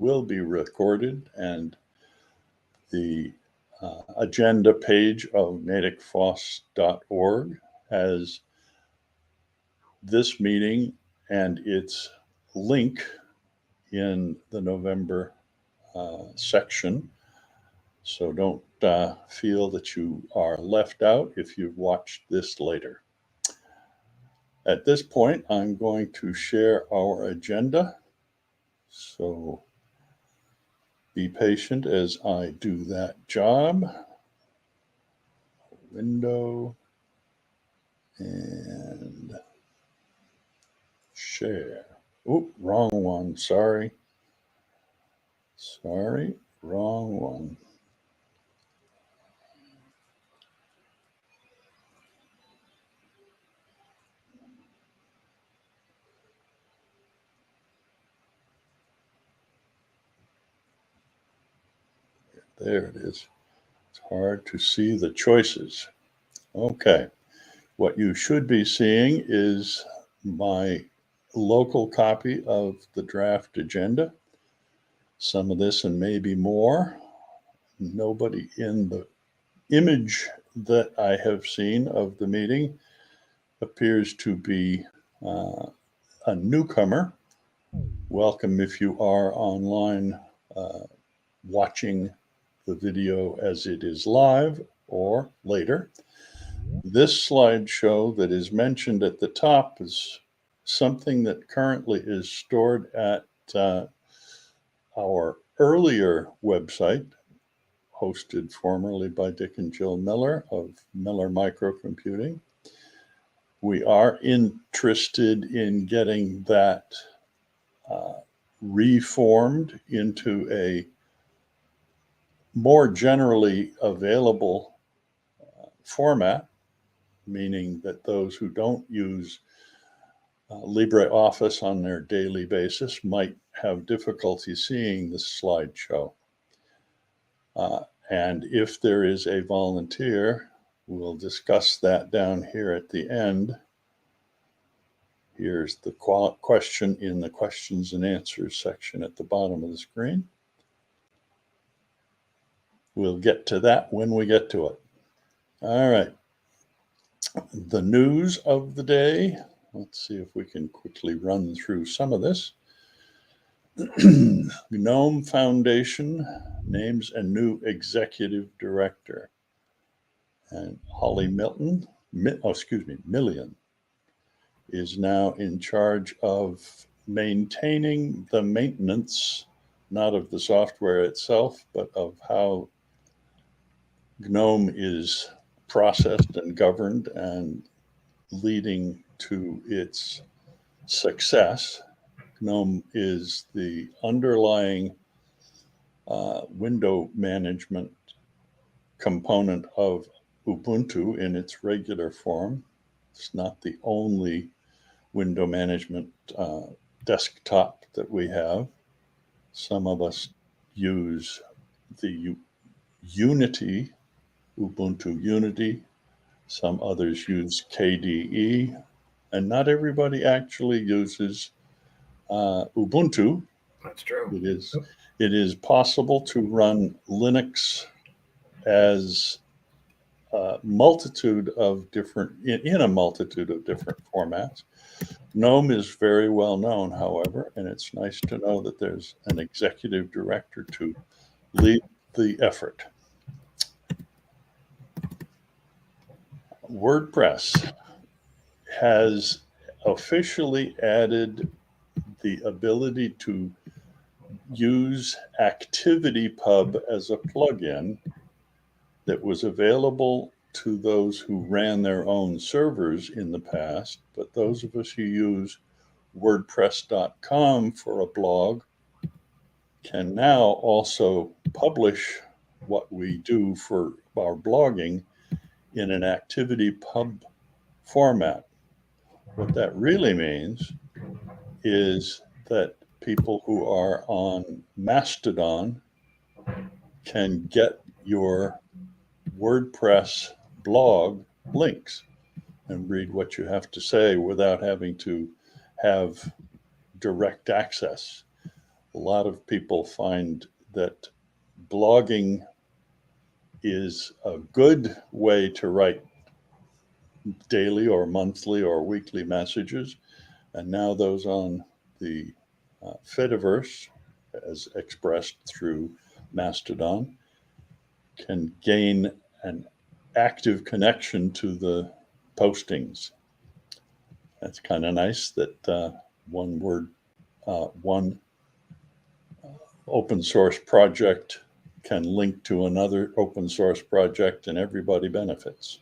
will be recorded, and the agenda page of NatickFOSS.org has this meeting and its link in the November section. So don't feel that you are left out if you've watched this later. At this point, I'm going to share our agenda. So be patient as I do that job. Window and share. Oh, wrong one. Sorry, wrong one. There it is. It's hard to see the choices. Okay. What you should be seeing is my local copy of the draft agenda. Some of this and maybe more. Nobody in the image that I have seen of the meeting appears to be a newcomer. Welcome if you are online watching the video as it is live or later. This slideshow that is mentioned at the top is something that currently is stored at our earlier website, hosted formerly by Dick and Jill Miller of Miller Microcomputing. We are interested in getting that reformed into a more generally available format, meaning that those who don't use LibreOffice on their daily basis might have difficulty seeing this slideshow. And if there is a volunteer, we'll discuss that down here at the end. Here's the question in the questions and answers section at the bottom of the screen. We'll get to that when we get to it. All right. The news of the day. Let's see if we can quickly run through some of this. GNOME Foundation names a new executive director. And Holly Millian is now in charge of maintaining the maintenance, not of the software itself, but of how GNOME is processed and governed and leading to its success. GNOME is the underlying window management component of Ubuntu in its regular form. It's not the only window management desktop that we have. Some of us use the Unity, Ubuntu Unity. Some others use KDE, and not everybody actually uses Ubuntu. That's true. It is possible to run Linux as a multitude of different formats. GNOME is very well known, however, and it's nice to know that there's an executive director to lead the effort. WordPress has officially added the ability to use ActivityPub as a plugin that was available to those who ran their own servers in the past, but those of us who use WordPress.com for a blog can now also publish what we do for our blogging in an ActivityPub format. What that really means is that people who are on Mastodon can get your WordPress blog links and read what you have to say without having to have direct access. A lot of people find that blogging is a good way to write daily or monthly or weekly messages. And now those on the Fediverse, as expressed through Mastodon, can gain an active connection to the postings. That's kind of nice that one open source project can link to another open source project and everybody benefits.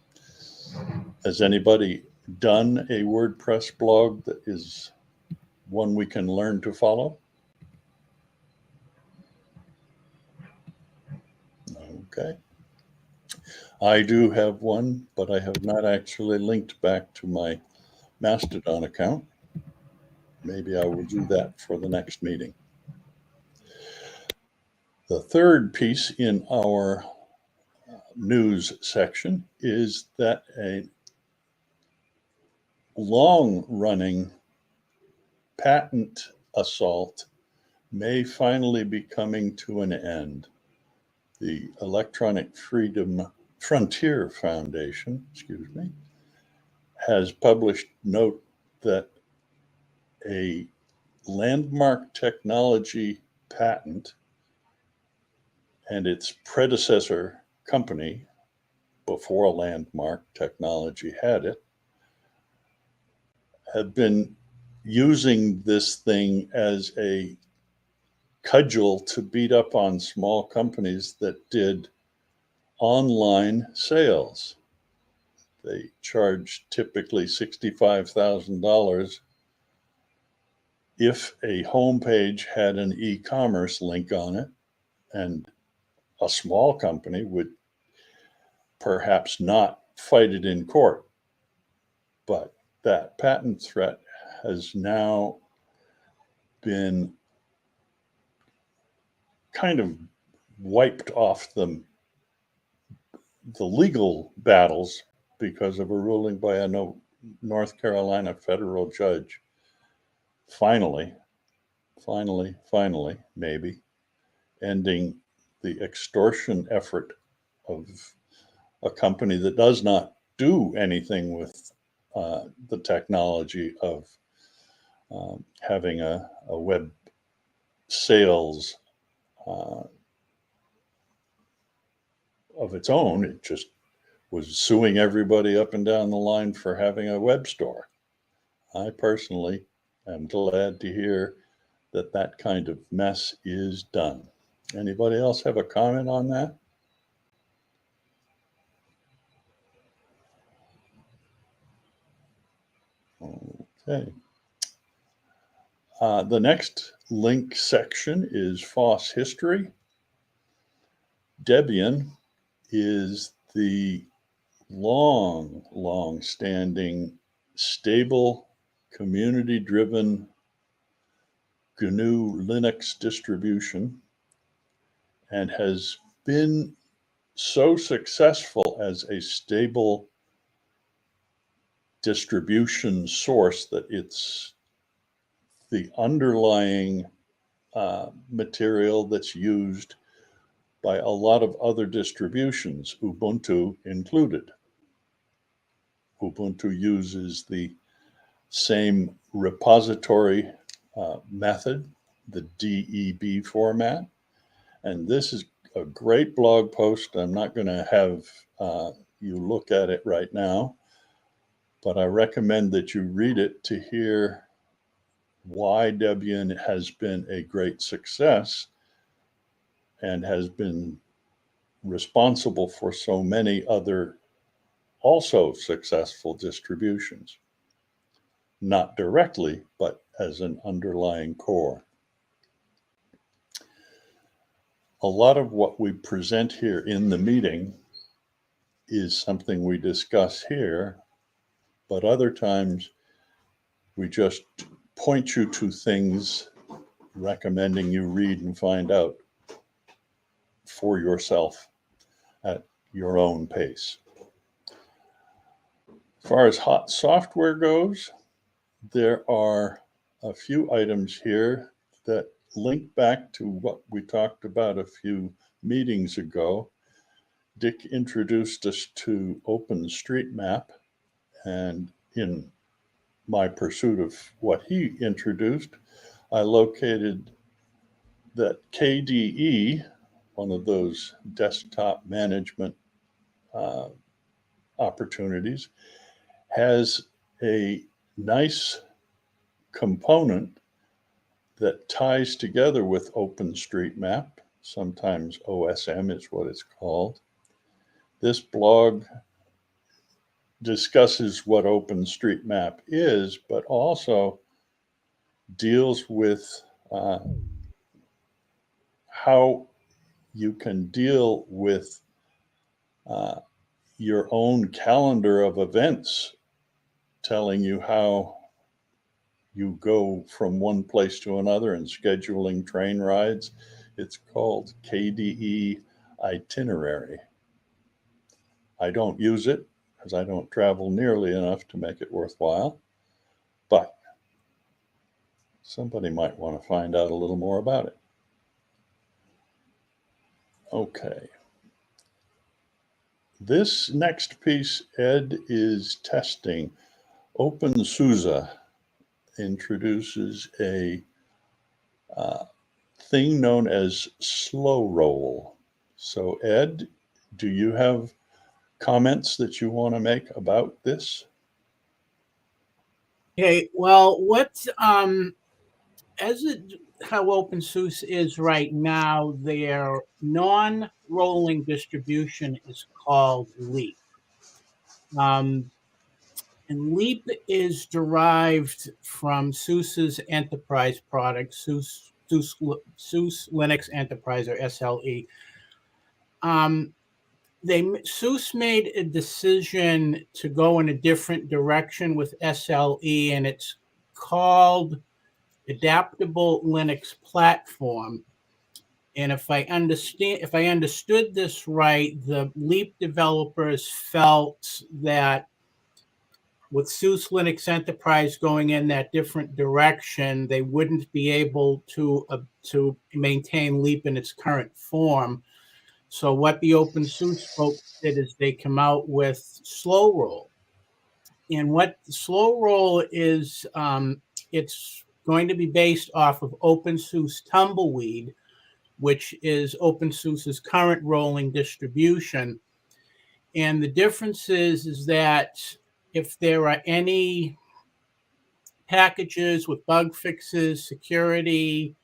Has anybody done a WordPress blog that is one we can learn to follow? Okay. I do have one, but I have not actually linked back to my Mastodon account. Maybe I will do that for the next meeting. The third piece in our news section is that a long-running patent assault may finally be coming to an end. The Electronic Freedom Frontier Foundation, has published note that a landmark technology patent and its predecessor company, before Landmark Technology had it, have been using this thing as a cudgel to beat up on small companies that did online sales. They charge typically $65,000 if a homepage had an e-commerce link on it, and a small company would perhaps not fight it in court. But that patent threat has now been kind of wiped off the legal battles because of a ruling by a North Carolina federal judge. Finally, maybe, ending the extortion effort of a company that does not do anything with the technology of having a web sales of its own. It just was suing everybody up and down the line for having a web store. I personally am glad to hear that that kind of mess is done. Anybody else have a comment on that? Okay. The next link section is FOSS history. Debian is the long-standing, stable, community-driven GNU Linux distribution, and has been so successful as a stable distribution source that it's the underlying material that's used by a lot of other distributions, Ubuntu included. Ubuntu uses the same repository method, the DEB format. And this is a great blog post. I'm not going to have you look at it right now, but I recommend that you read it to hear why Debian has been a great success and has been responsible for so many other also successful distributions. Not directly, but as an underlying core. A lot of what we present here in the meeting is something we discuss here, but other times we just point you to things, recommending you read and find out for yourself at your own pace. As far as hot software goes, there are a few items here that link back to what we talked about a few meetings ago. Dick introduced us to OpenStreetMap, and in my pursuit of what he introduced, I located that KDE, one of those desktop management uh, opportunities, has a nice component that ties together with OpenStreetMap. Sometimes OSM is what it's called. This blog discusses what OpenStreetMap is, but also deals with how you can deal with uh, your own calendar of events, telling you how you go from one place to another and scheduling train rides. It's called KDE Itinerary. I don't use it because I don't travel nearly enough to make it worthwhile, but somebody might want to find out a little more about it. Okay. This next piece, Ed, is testing. OpenSUSE introduces a thing known as slow roll. So, Ed, do you have comments that you want to make about this? Okay, well, how OpenSUSE is right now, their non-rolling distribution is called Leap. And Leap is derived from SUSE's enterprise product, SUSE Linux Enterprise, or SLE. SUSE made a decision to go in a different direction with SLE, and it's called Adaptable Linux Platform. And if I understood this right, the Leap developers felt that with SUSE Linux Enterprise going in that different direction, they wouldn't be able to maintain Leap in its current form. So what the OpenSUSE folks did is they come out with Slow Roll. And what Slow Roll is, it's going to be based off of OpenSUSE Tumbleweed, which is OpenSUSE's current rolling distribution. And the difference is that if there are any packages with bug fixes, security,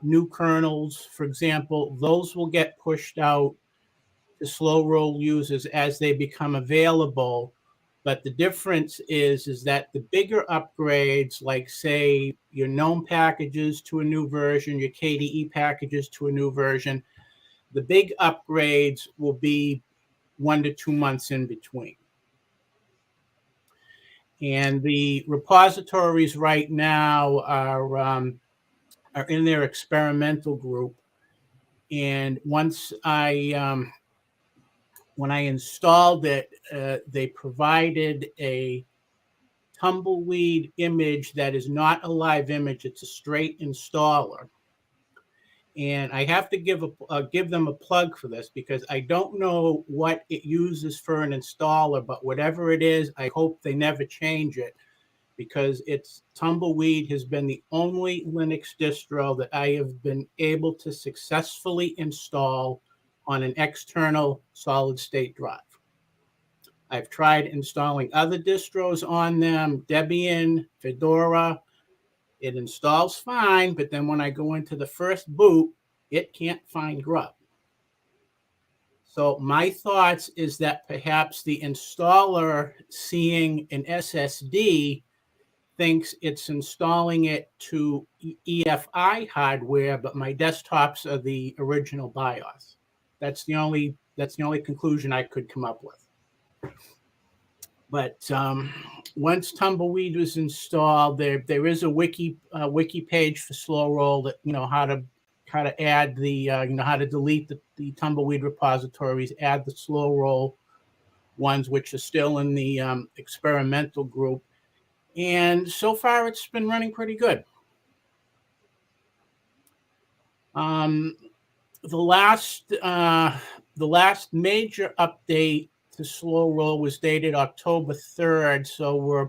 new kernels, for example, those will get pushed out to slow roll users as they become available. But the difference is that the bigger upgrades, like say your GNOME packages to a new version, your KDE packages to a new version, the big upgrades will be 1 to 2 months in between. And the repositories right now are in their experimental group. And once when I installed it, they provided a tumbleweed image that is not a live image. It's a straight installer. And I have to give them a plug for this because I don't know what it uses for an installer, but whatever it is, I hope they never change it because Tumbleweed has been the only Linux distro that I have been able to successfully install on an external solid-state drive. I've tried installing other distros on them, Debian, Fedora. It installs fine, but then when I go into the first boot, it can't find grub. So my thoughts is that perhaps the installer, seeing an SSD, thinks it's installing it to EFI hardware, but my desktops are the original BIOS. That's the only conclusion I could come up with. But once Tumbleweed was installed, there is a wiki page for Slow Roll that how to add the how to delete the Tumbleweed repositories, add the Slow Roll ones which are still in the experimental group, and so far it's been running pretty good. The last major update to Slow Roll was dated October 3rd, so we're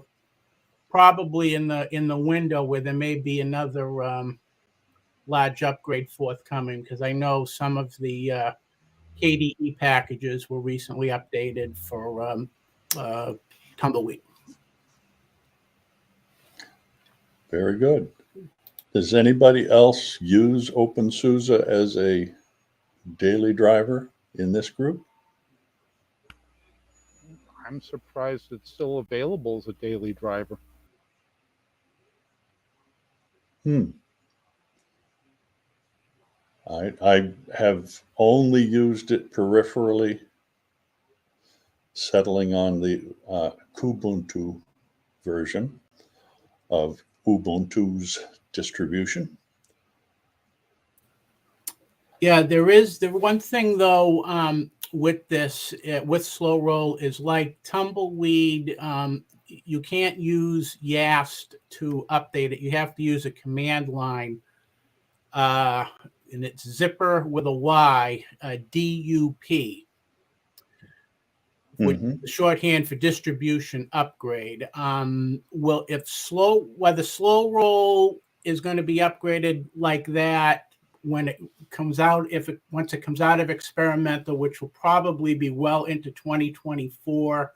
probably in the window where there may be another large upgrade forthcoming, because I know some of the KDE packages were recently updated for Tumbleweed. Very good. Does anybody else use OpenSUSE as a daily driver in this group? I'm surprised it's still available as a daily driver. I have only used it peripherally, settling on the Kubuntu version of Ubuntu's distribution. Yeah, there is the one thing though with this with Slow Roll is like Tumbleweed. You can't use YAST to update it. You have to use a command line, and it's zipper with a Y, DUP, which is the shorthand for distribution upgrade. Whether Slow Roll is going to be upgraded like that when it comes out, once it comes out of experimental, which will probably be well into 2024.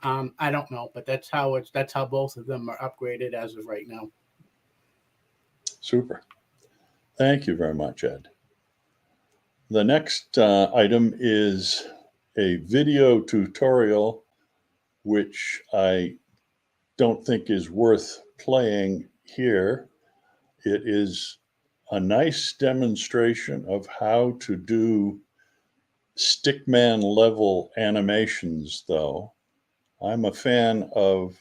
I don't know, but that's how both of them are upgraded as of right now. Super. Thank you very much, Ed. The next item is a video tutorial, which I don't think is worth playing here. It is a nice demonstration of how to do stickman level animations, though. I'm a fan of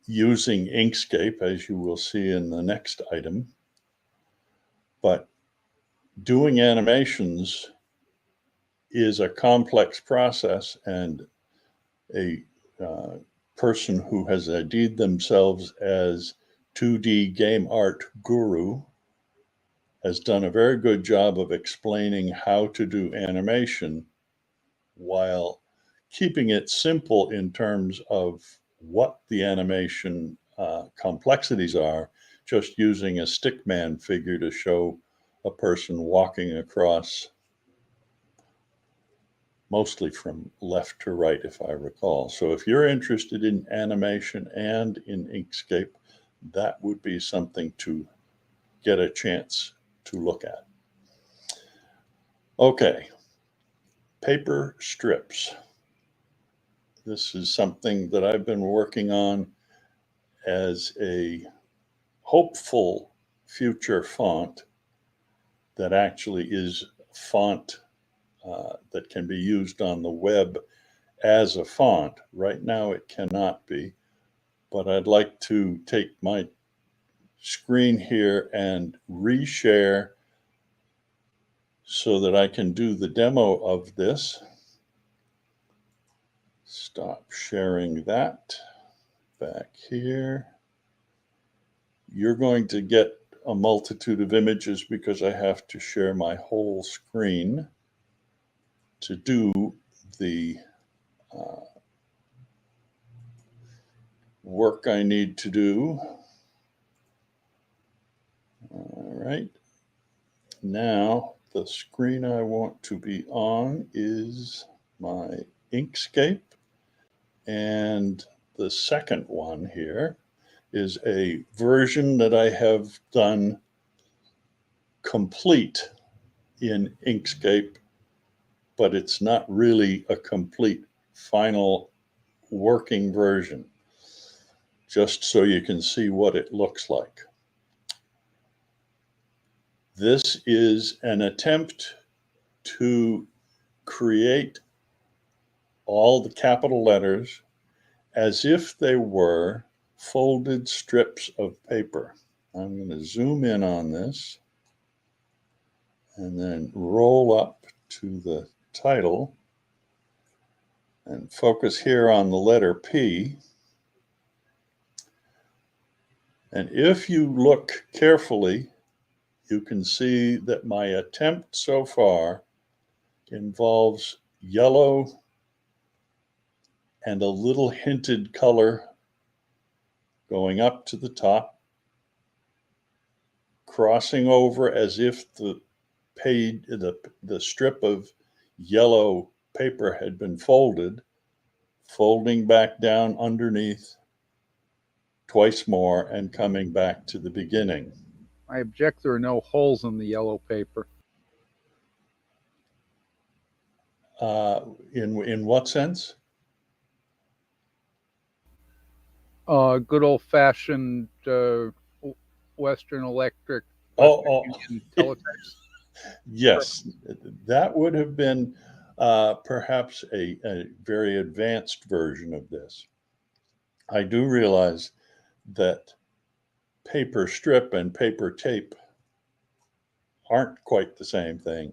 using Inkscape, as you will see in the next item, but doing animations is a complex process, and a person who has ID'd themselves as 2D game art guru has done a very good job of explaining how to do animation while keeping it simple in terms of what the animation complexities are, just using a stickman figure to show a person walking across, mostly from left to right, if I recall. So if you're interested in animation and in Inkscape, that would be something to get a chance to look at. Okay, paper strips. This is something that I've been working on as a hopeful future font that actually is font that can be used on the web as a font. Right now it cannot be, but I'd like to take my screen here and reshare so that I can do the demo of this. Stop sharing that. Back here. You're going to get a multitude of images because I have to share my whole screen to do the work I need to do. All right. Now, the screen I want to be on is my Inkscape. And the second one here is a version that I have done complete in Inkscape, but it's not really a complete final working version, just so you can see what it looks like. This is an attempt to create all the capital letters as if they were folded strips of paper. I'm going to zoom in on this and then roll up to the title and focus here on the letter P. And if you look carefully, you can see that my attempt so far involves yellow and a little hinted color going up to the top, crossing over as if the page, the strip of yellow paper had been folded, folding back down underneath twice more and coming back to the beginning. I object there are no holes in the yellow paper. In what sense? Good old-fashioned Western Electric, Oh, Western Union teletypes. yes, that would have been perhaps a very advanced version of this. I do realize that paper strip and paper tape aren't quite the same thing.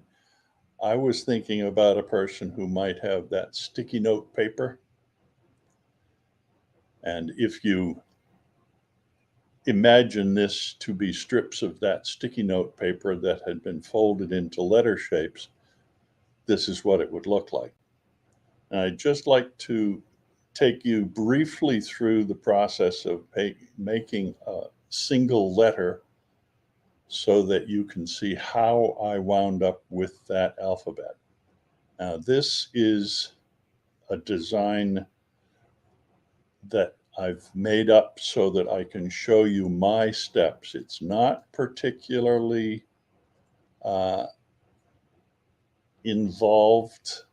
I was thinking about a person who might have that sticky note paper. And if you imagine this to be strips of that sticky note paper that had been folded into letter shapes, this is what it would look like. And I'd just like to take you briefly through the process of making a single letter so that you can see how I wound up with that alphabet. Now, this is a design that I've made up so that I can show you my steps. It's not particularly involved.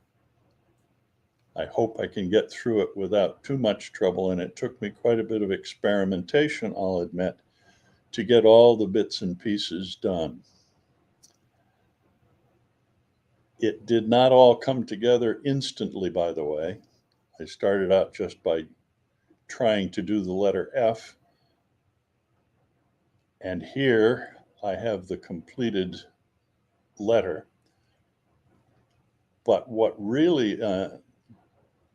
I hope I can get through it without too much trouble, and it took me quite a bit of experimentation, I'll admit, to get all the bits and pieces done. It did not all come together instantly, by the way. I started out just by trying to do the letter F, and here I have the completed letter. But what really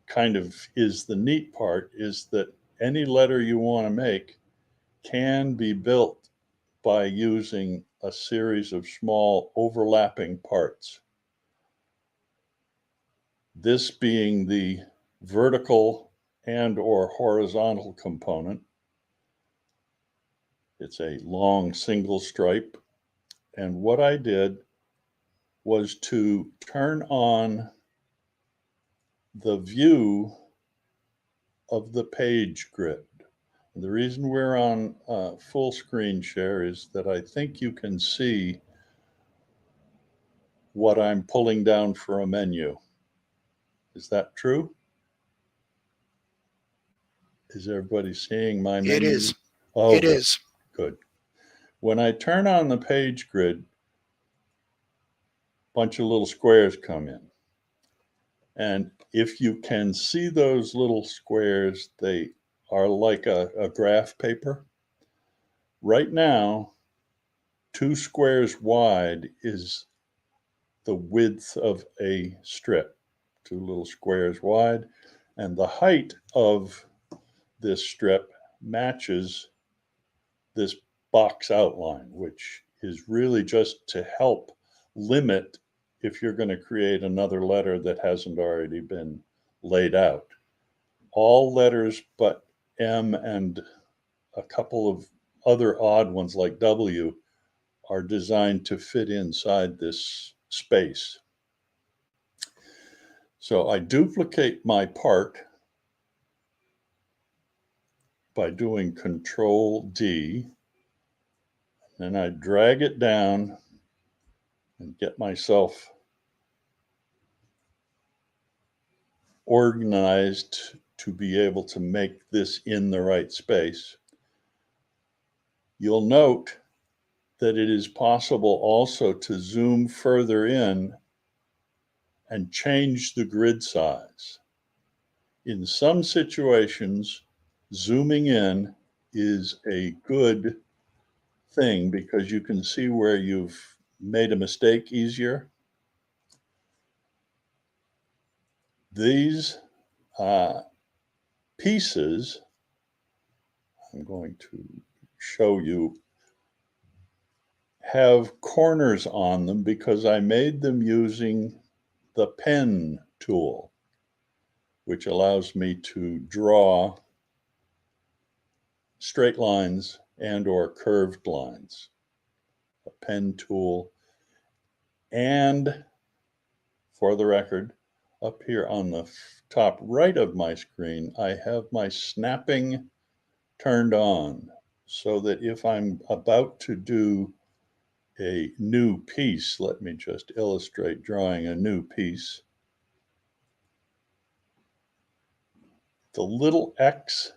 kind of is the neat part is that any letter you want to make can be built by using a series of small overlapping parts. This being the vertical and or horizontal component. It's a long single stripe. And what I did was to turn on the view of the page grid. And the reason we're on full screen share is that I think you can see what I'm pulling down for a menu. Is that true? Is everybody seeing my menu? It is. Oh, It is. good. When I turn on the page grid, a bunch of little squares come in. And if you can see those little squares, they are like a graph paper. Right now, 2 squares wide is the width of a strip, 2 little squares wide. And the height of this strip matches this box outline, which is really just to help limit if you're going to create another letter that hasn't already been laid out. All letters but M and a couple of other odd ones like W are designed to fit inside this space. So I duplicate my part by doing Control D, and I drag it down and get myself organized to be able to make this in the right space. You'll note that it is possible also to zoom further in and change the grid size. In some situations, zooming in is a good thing because you can see where you've made a mistake easier. These pieces, I'm going to show you, have corners on them because I made them using the pen tool, which allows me to draw straight lines and or curved lines. A pen tool. And for the record, up here on the top right of my screen, I have my snapping turned on so that if I'm about to do a new piece, let me just illustrate drawing a new piece. The little X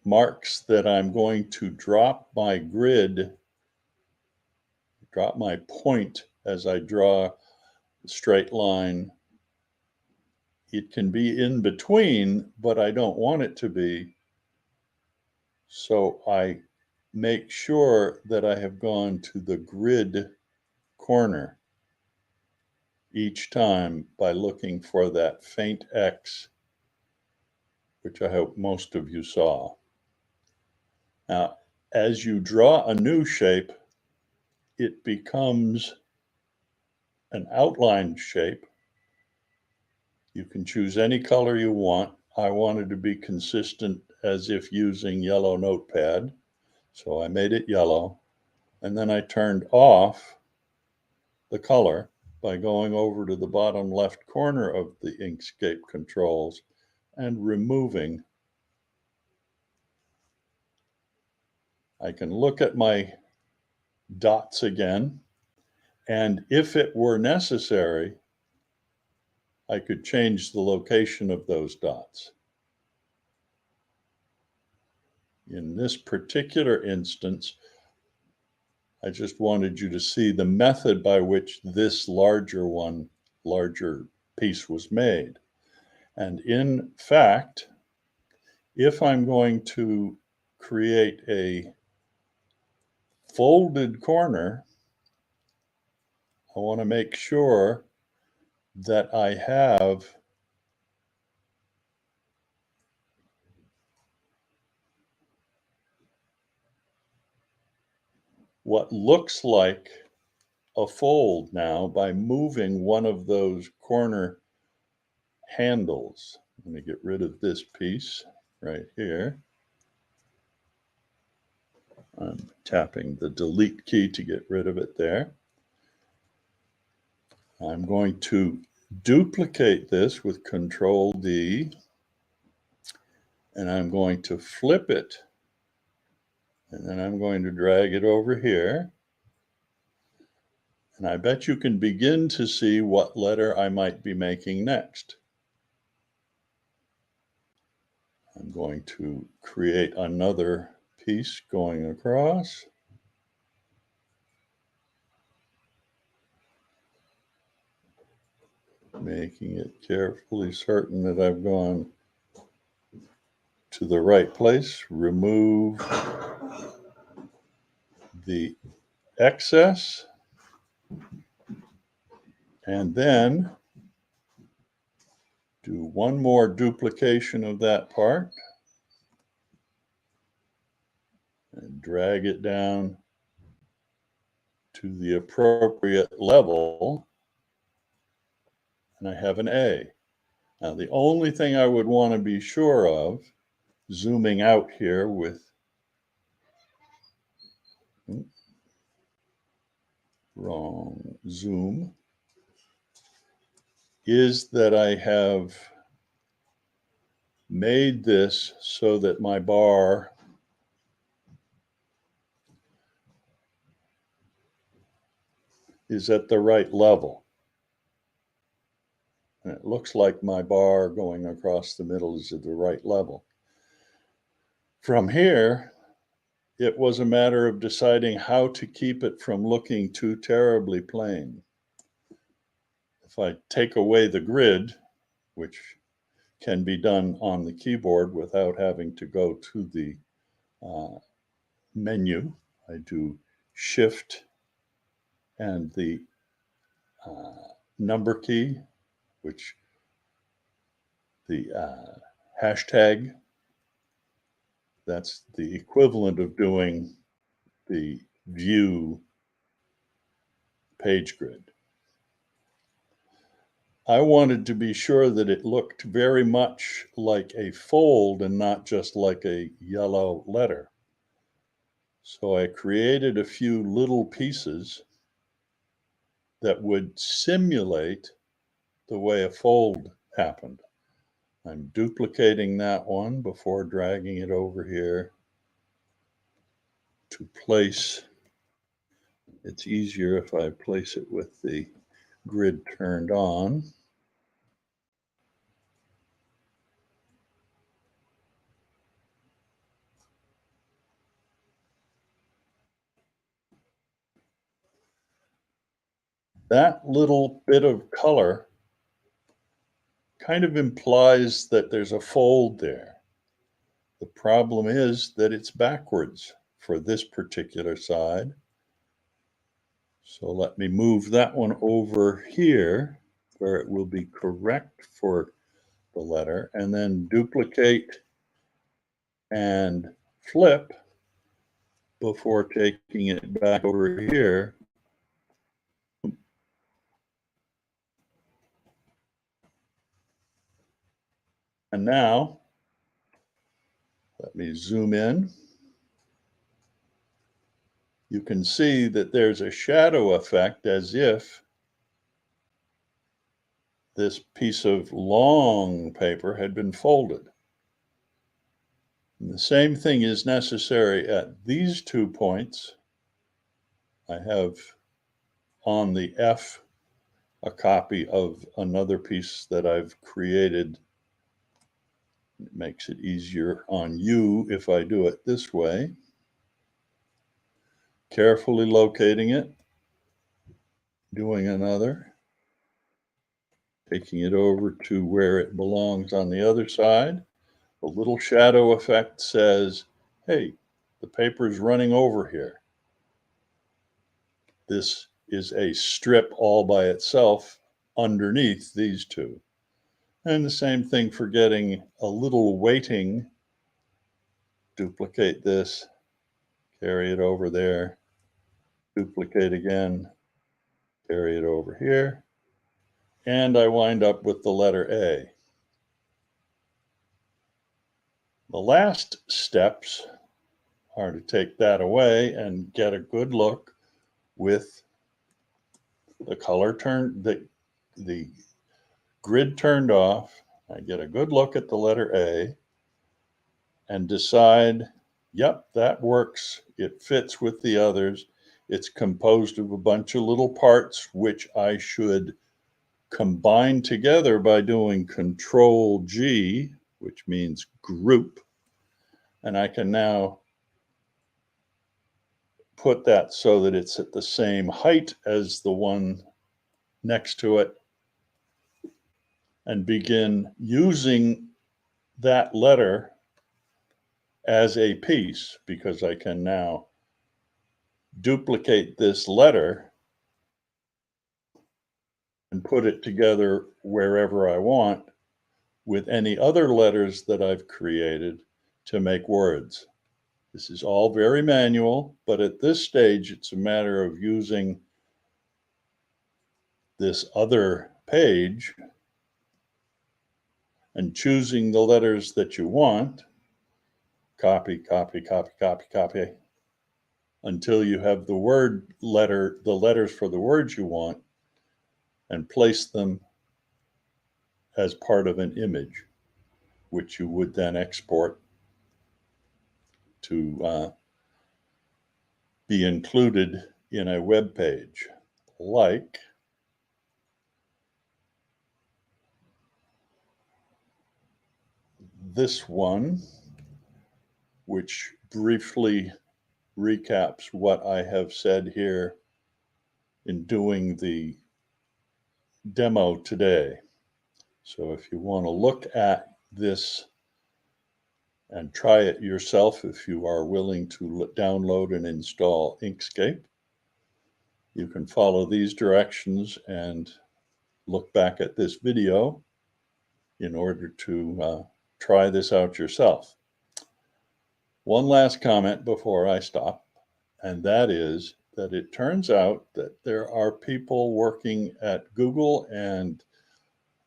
marks that I'm going to drop my grid, drop my point as I draw a straight line. It can be in between, but I don't want it to be. So I make sure that I have gone to the grid corner each time by looking for that faint X, which I hope most of you saw. Now, as you draw a new shape, it becomes an outline shape. You can choose any color you want. I wanted to be consistent as if using yellow notepad, so I made it yellow. And then I turned off the color by going over to the bottom left corner of the Inkscape controls and removing. I can look at my dots again, and if it were necessary, I could change the location of those dots. In this particular instance, I just wanted you to see the method by which this larger piece was made. And in fact, if I'm going to create a folded corner, I want to make sure that I have what looks like a fold now by moving one of those corner handles. Let me get rid of this piece right here. I'm tapping the delete key to get rid of it there. I'm going to duplicate this with Control D, and I'm going to flip it, and then I'm going to drag it over here. And I bet you can begin to see what letter I might be making next. I'm going to create another piece going across. Making it carefully certain that I've gone to the right place. Remove the excess. And then do one more duplication of that part and drag it down to the appropriate level. And I have an A. Now, the only thing I would want to be sure of, zooming out here with wrong zoom, is that I have made this so that my bar is at the right level. And it looks like my bar going across the middle is at the right level. From here, it was a matter of deciding how to keep it from looking too terribly plain. If I take away the grid, which can be done on the keyboard without having to go to the menu, I do Shift and the number key, which the hashtag, that's the equivalent of doing the view page grid. I wanted to be sure that it looked very much like a fold and not just like a yellow letter. So I created a few little pieces that would simulate the way a fold happened. I'm duplicating that one before dragging it over here to place. It's easier if I place it with the grid turned on. That little bit of color kind of implies that there's a fold there. The problem is that it's backwards for this particular side. So let me move that one over here where it will be correct for the letter, and then duplicate and flip before taking it back over here. And now, let me zoom in. You can see that there's a shadow effect as if this piece of long paper had been folded. And the same thing is necessary at these 2 points. I have on the F a copy of another piece that I've created. It makes it easier on U if I do it this way. Carefully locating it, doing another, taking it over to where it belongs on the other side. The little shadow effect says, hey, the paper is running over here. This is a strip all by itself underneath these two. And the same thing for getting a little weighting. Duplicate this, carry it over there, duplicate again, carry it over here, and I wind up with the letter A. The last steps are to take that away and get a good look with the color turned, the grid turned off. I get a good look at the letter A and decide, yep, that works. It fits with the others. It's composed of a bunch of little parts, which I should combine together by doing Control G, which means group. And I can now put that so that it's at the same height as the one next to it and begin using that letter as a piece, because I can now duplicate this letter and put it together wherever I want with any other letters that I've created to make words. This is all very manual, but at this stage, it's a matter of using this other page and choosing the letters that you want. Copy, copy, copy, copy, copy, until you have the word letter, the letters for the words you want, and place them as part of an image, which you would then export to be included in a web page, like this one, which briefly recaps what I have said here in doing the demo today. So if you want to look at this and try it yourself, if you are willing to download and install Inkscape, you can follow these directions and look back at this video in order to try this out yourself. One last comment before I stop. And that is that it turns out that there are people working at Google and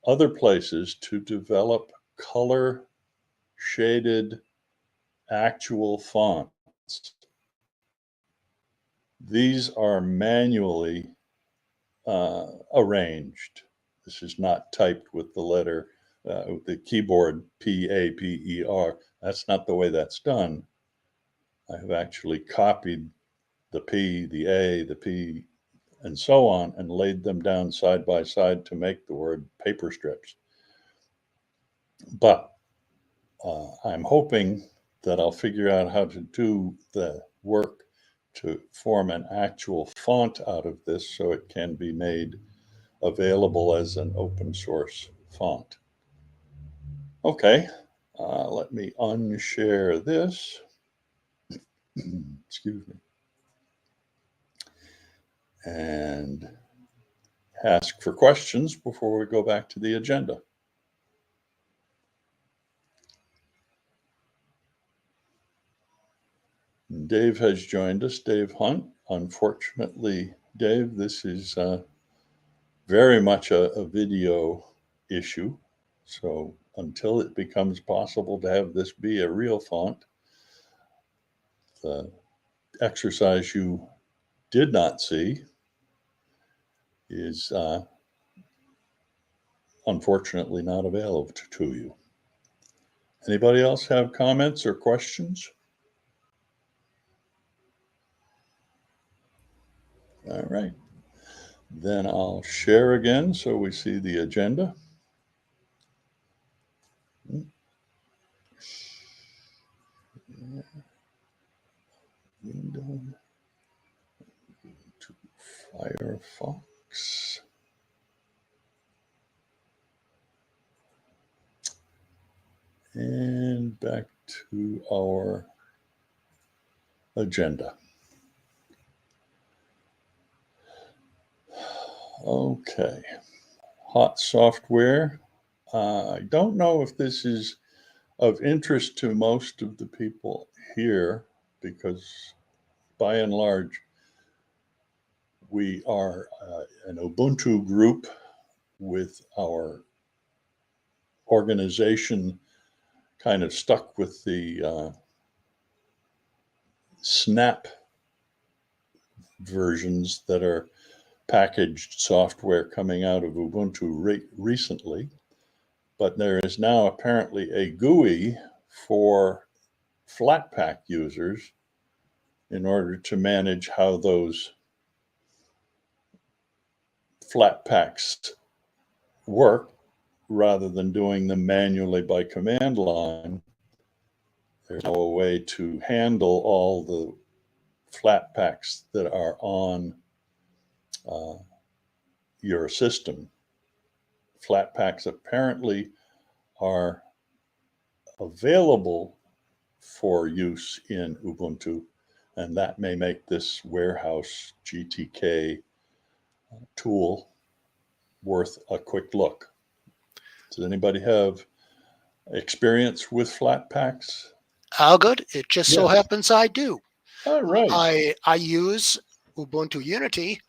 other places to develop color shaded actual fonts. These are manually arranged. This is not typed with the letter, the keyboard P-A-P-E-R. That's not the way that's done. I have actually copied the P, the A, the P, and so on, and laid them down side by side to make the word paper strips. But I'm hoping that I'll figure out how to do the work to form an actual font out of this so it can be made available as an open source font. Okay, let me unshare this. Excuse me. And ask for questions before we go back to the agenda. Dave has joined us, Dave Hunt. Unfortunately, Dave, this is very much a video issue. So until it becomes possible to have this be a real font, the exercise you did not see is unfortunately not available to you. Anybody else have comments or questions? All right. Then I'll share again so we see the agenda. Window to Firefox. And back to our agenda. Okay, hot software. I don't know if this is of interest to most of the people here because by and large, we are an Ubuntu group with our organization kind of stuck with the Snap versions that are packaged software coming out of Ubuntu recently. But there is now apparently a GUI for Flatpak users in order to manage how those Flatpaks work rather than doing them manually by command line. There's now a way to handle all the Flatpaks that are on your system. Flatpaks apparently are available for use in Ubuntu, and that may make this warehouse GTK tool worth a quick look. Does anybody have experience with Flatpaks? How good? It just so Yes. happens I do. All right. I use Ubuntu Unity,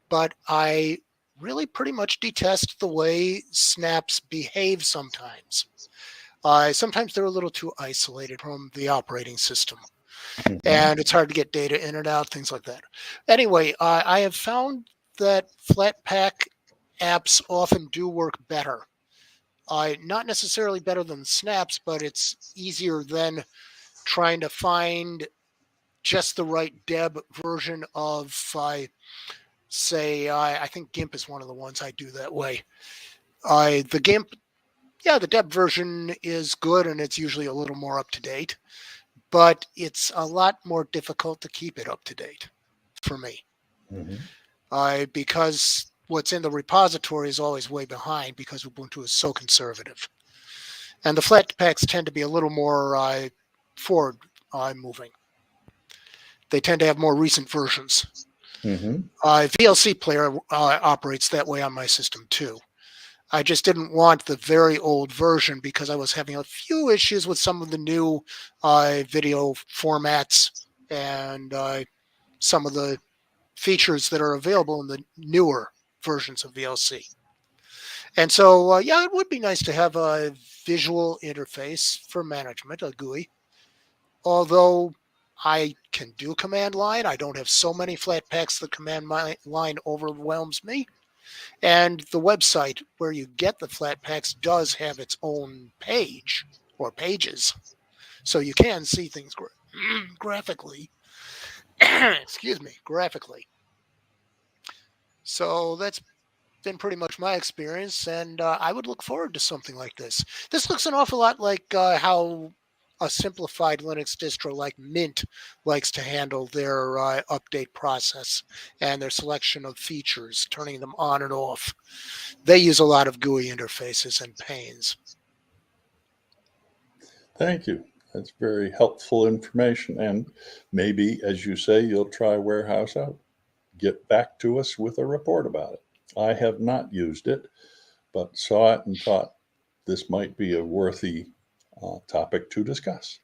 but I really pretty much detest the way snaps behave sometimes. Sometimes they're a little too isolated from the operating system, and it's hard to get data in and out, things like that. Anyway, I have found that Flatpak apps often do work better. Not necessarily better than snaps, but it's easier than trying to find just the right deb version of, say, I think GIMP is one of the ones I do that way. The GIMP, yeah, the deb version is good and it's usually a little more up to date, but it's a lot more difficult to keep it up to date for me. Because what's in the repository is always way behind because Ubuntu is so conservative. And the Flatpaks tend to be a little more forward moving. They tend to have more recent versions. VLC Player operates that way on my system too. I just didn't want the very old version because I was having a few issues with some of the new video formats and some of the features that are available in the newer versions of VLC. And so, yeah, it would be nice to have a visual interface for management, a GUI. Although I can do command line, I don't have so many flat packs, the command line overwhelms me. And the website where you get the flat packs does have its own page or pages. So you can see things graphically. Excuse me, graphically. So that's been pretty much my experience, and I would look forward to something like this. This looks an awful lot like how a simplified Linux distro like Mint likes to handle their update process and their selection of features, turning them on and off. They use a lot of GUI interfaces and panes. Thank you. That's very helpful information. And maybe, as you say, you'll try Warehouse out. Get back to us with a report about it. I have not used it, but saw it and thought this might be a worthy topic to discuss.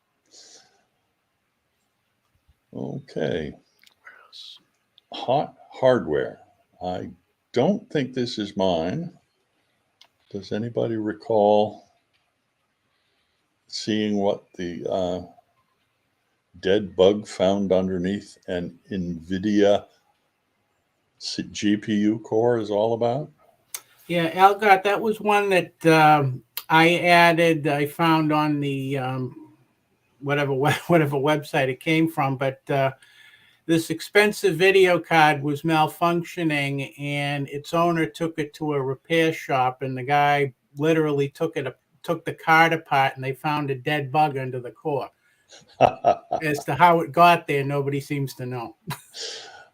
Okay. Hot hardware. I don't think this is mine. Does anybody recall seeing what the dead bug found underneath an NVIDIA GPU core is all about? Yeah, Algot, that was one that I found on the whatever website it came from, but this expensive video card was malfunctioning, and its owner took it to a repair shop, and the guy literally took the card apart, and they found a dead bug under the core. As to how it got there, nobody seems to know.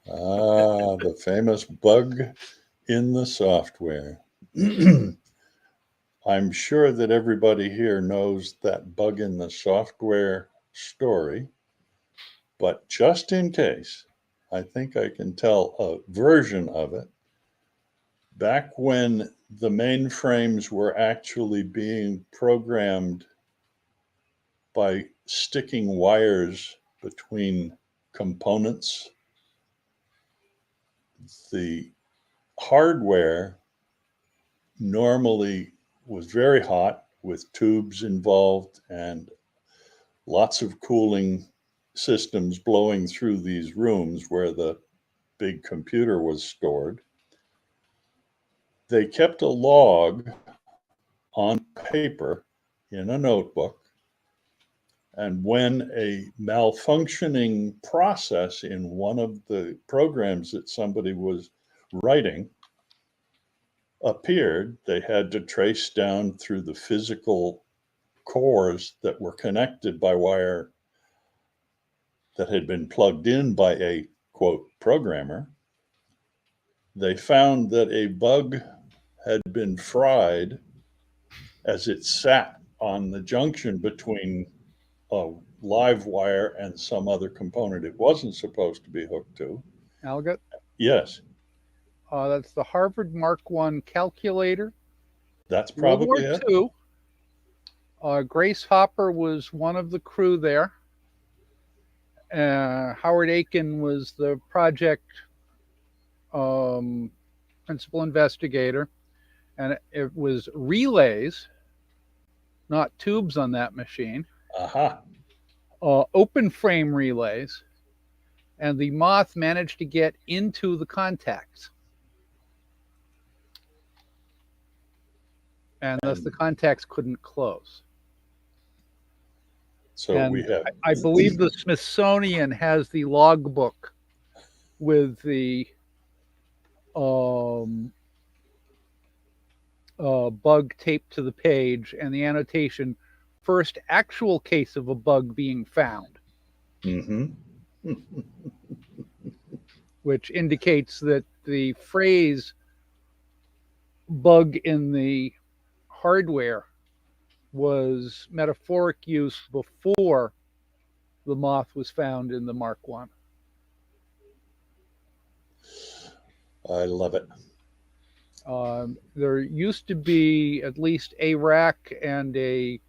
The famous bug in the software. I'm sure that everybody here knows that bug in the software story, but just in case, I think I can tell a version of it. Back when the mainframes were actually being programmed by sticking wires between components, the hardware normally was very hot with tubes involved and lots of cooling systems blowing through these rooms where the big computer was stored. They kept a log on paper in a notebook, and when a malfunctioning process in one of the programs that somebody was writing appeared, they had to trace down through the physical cores that were connected by wire that had been plugged in by a, quote, programmer. They found that a bug had been fried as it sat on the junction between a live wire and some other component it wasn't supposed to be hooked to. Algot, Yes, that's the Harvard Mark I calculator. that's World War probably it. II. Grace Hopper was one of the crew there. Howard Aiken was the project principal investigator, and it was relays, not tubes on that machine. Aha. Open frame relays, and the moth managed to get into the contacts. And thus the contacts couldn't close. So and we have. I believe the Smithsonian has the logbook with the bug taped to the page and the annotation, first actual case of a bug being found. Mm-hmm. Which indicates that the phrase bug in the hardware was metaphoric use before the moth was found in the Mark I. I love it. There used to be at least a rack and a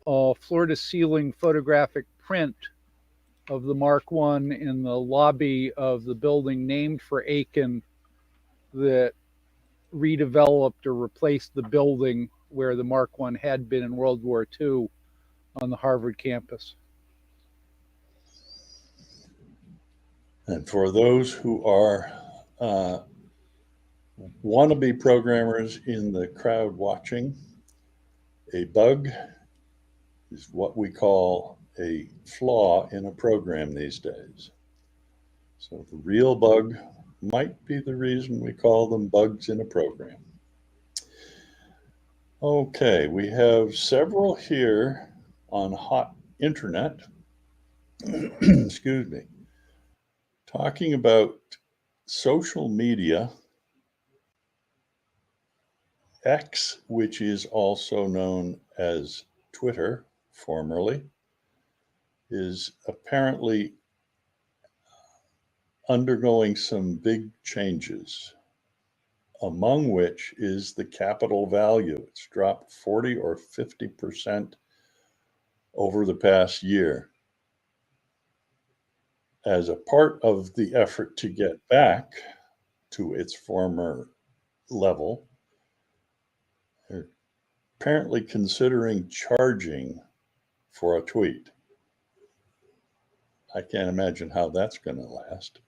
floor-to-ceiling photographic print of the Mark I in the lobby of the building named for Aiken that redeveloped or replaced the building where the Mark I had been in World War II on the Harvard campus. And for those who are wannabe programmers in the crowd watching, a bug is what we call a flaw in a program these days. So the real bug might be the reason we call them bugs in a program. Okay, we have several here on hot internet, excuse me, talking about social media. X, which is also known as Twitter, formerly, is apparently undergoing some big changes, among which is the capital value. It's dropped 40 or 50% over the past year. As a part of the effort to get back to its former level, they're apparently considering charging for a tweet. I can't imagine how that's going to last.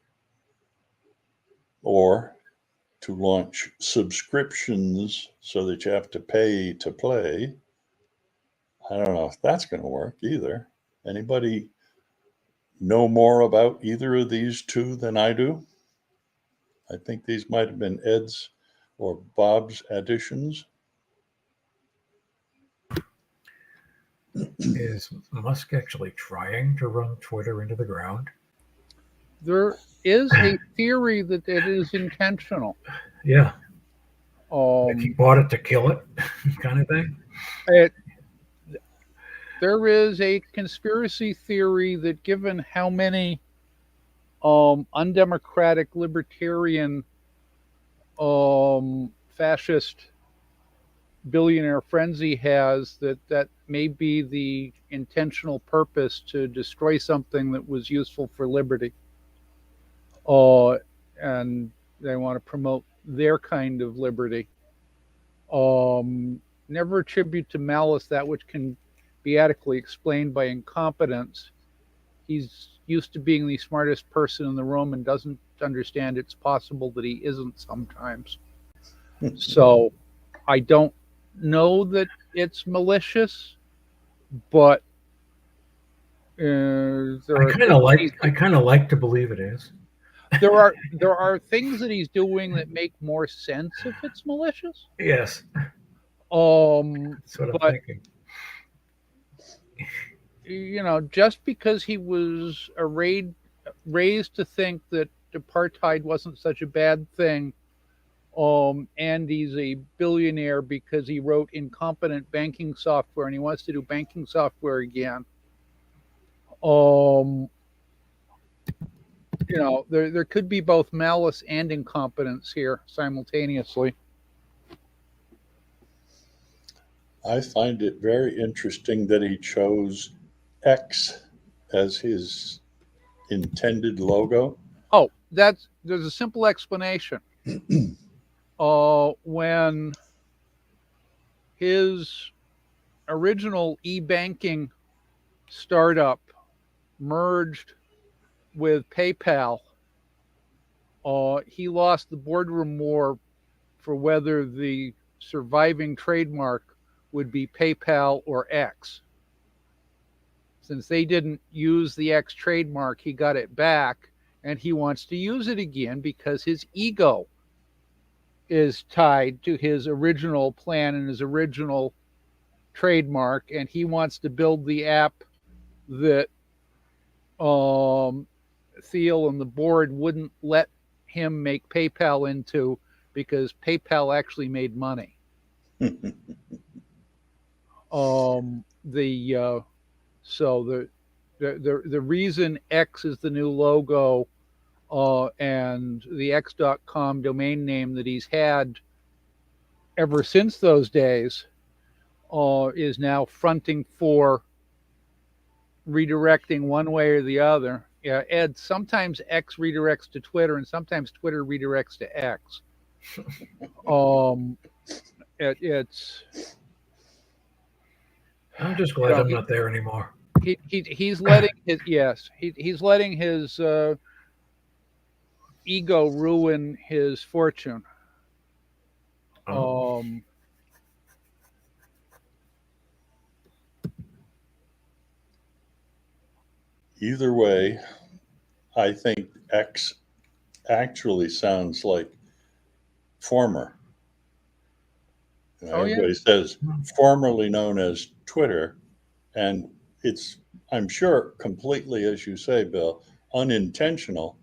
Or to launch subscriptions so that you have to pay to play. I don't know if that's going to work either. Anybody know more about either of these two than I do? I think these might have been Ed's or Bob's additions. Is Musk actually trying to run Twitter into the ground? There is a theory that it is intentional. Yeah. Like he bought it to kill it, kind of thing. There is a conspiracy theory that given how many undemocratic, libertarian, fascist billionaire friends he has, that may be the intentional purpose to destroy something that was useful for liberty. And they want to promote their kind of liberty. Never attribute to malice that which can be adequately explained by incompetence. He's used to being the smartest person in the room and doesn't understand it's possible that he isn't sometimes. So I don't know that it's malicious, but I kind of like to believe it is. There are things that he's doing that make more sense if it's malicious. Yes. That's what I'm thinking. Just because he was raised to think that apartheid wasn't such a bad thing, and he's a billionaire because he wrote incompetent banking software and he wants to do banking software again. There could be both malice and incompetence here simultaneously. I find it very interesting that he chose X as his intended logo. Oh, there's a simple explanation. When his original e-banking startup merged with PayPal, he lost the boardroom war for whether the surviving trademark would be PayPal or X. Since they didn't use the X trademark, he got it back, and he wants to use it again because his ego is tied to his original plan and his original trademark, and he wants to build the app that Thiel and the board wouldn't let him make PayPal into, because PayPal actually made money. So the reason X is the new logo, and the X.com domain name that he's had ever since those days, is now fronting for redirecting one way or the other. Yeah, Ed, sometimes X redirects to Twitter and sometimes Twitter redirects to X. It's I'm just glad I'm not there anymore. he's letting he's letting his ego ruin his fortune. Oh. Either way, I think X actually sounds like former. Everybody says formerly known as Twitter, and it's, I'm sure, completely, as you say, Bill, unintentional,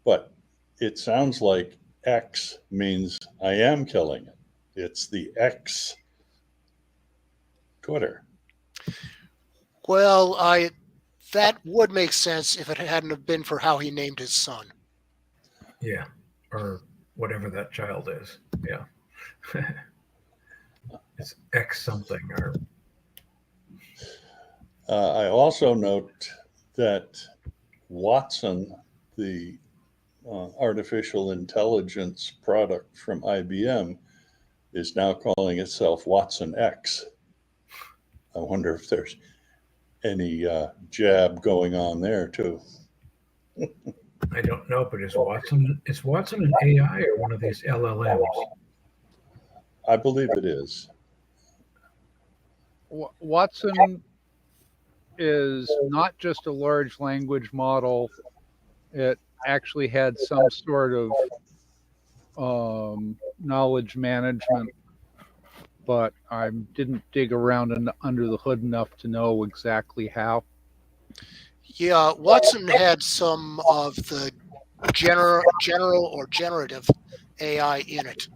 but it sounds like X means I am killing it. It's the X Twitter. Well, that would make sense if it hadn't have been for how he named his son. Yeah, or whatever that child is. Yeah. It's X something or. I also note that Watson, the artificial intelligence product from IBM, is now calling itself Watson X. I wonder if there's any jab going on there too. I don't know, but is Watson an AI or one of these LLMs? I believe it is. Watson is not just a large language model. It actually had some sort of knowledge management, but I didn't dig around under the hood enough to know exactly how. Yeah, Watson had some of the general or generative AI in it,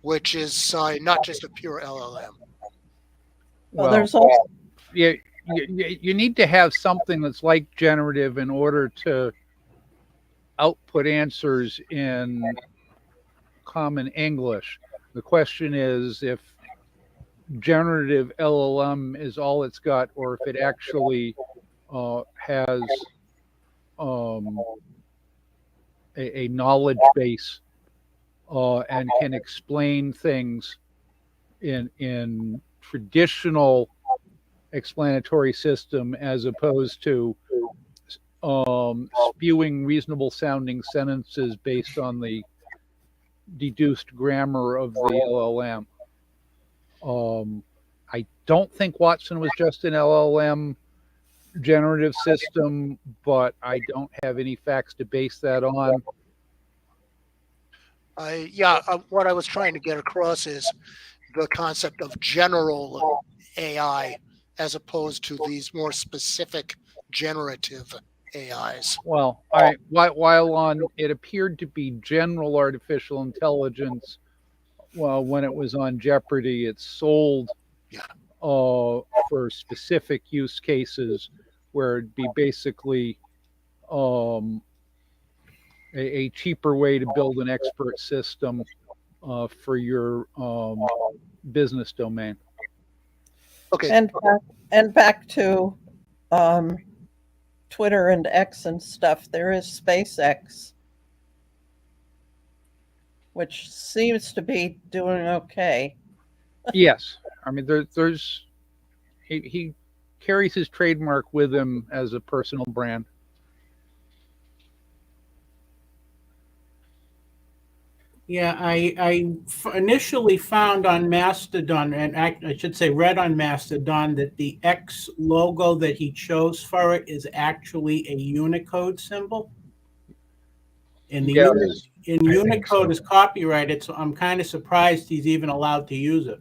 which is not just a pure LLM. Well, there's also you need to have something that's like generative in order to output answers in common English. The question is if generative LLM is all it's got, or if it actually has a knowledge base and can explain things in traditional explanatory system as opposed to spewing reasonable sounding sentences based on the deduced grammar of the LLM. I don't think Watson was just an LLM generative system, but I don't have any facts to base that on. What I was trying to get across is the concept of general AI as opposed to these more specific generative AIs. Well, while on it appeared to be general artificial intelligence, well, when it was on Jeopardy, it sold for specific use cases where it'd be basically a cheaper way to build an expert system for your business domain. Okay. And back to Twitter and X and stuff. There is SpaceX, which seems to be doing okay. Yes, I mean there's he carries his trademark with him as a personal brand. Yeah, I initially found on Mastodon, and I should say read on Mastodon, that the X logo that he chose for it is actually a Unicode symbol. And the Unicode is copyrighted, so I'm kind of surprised he's even allowed to use it.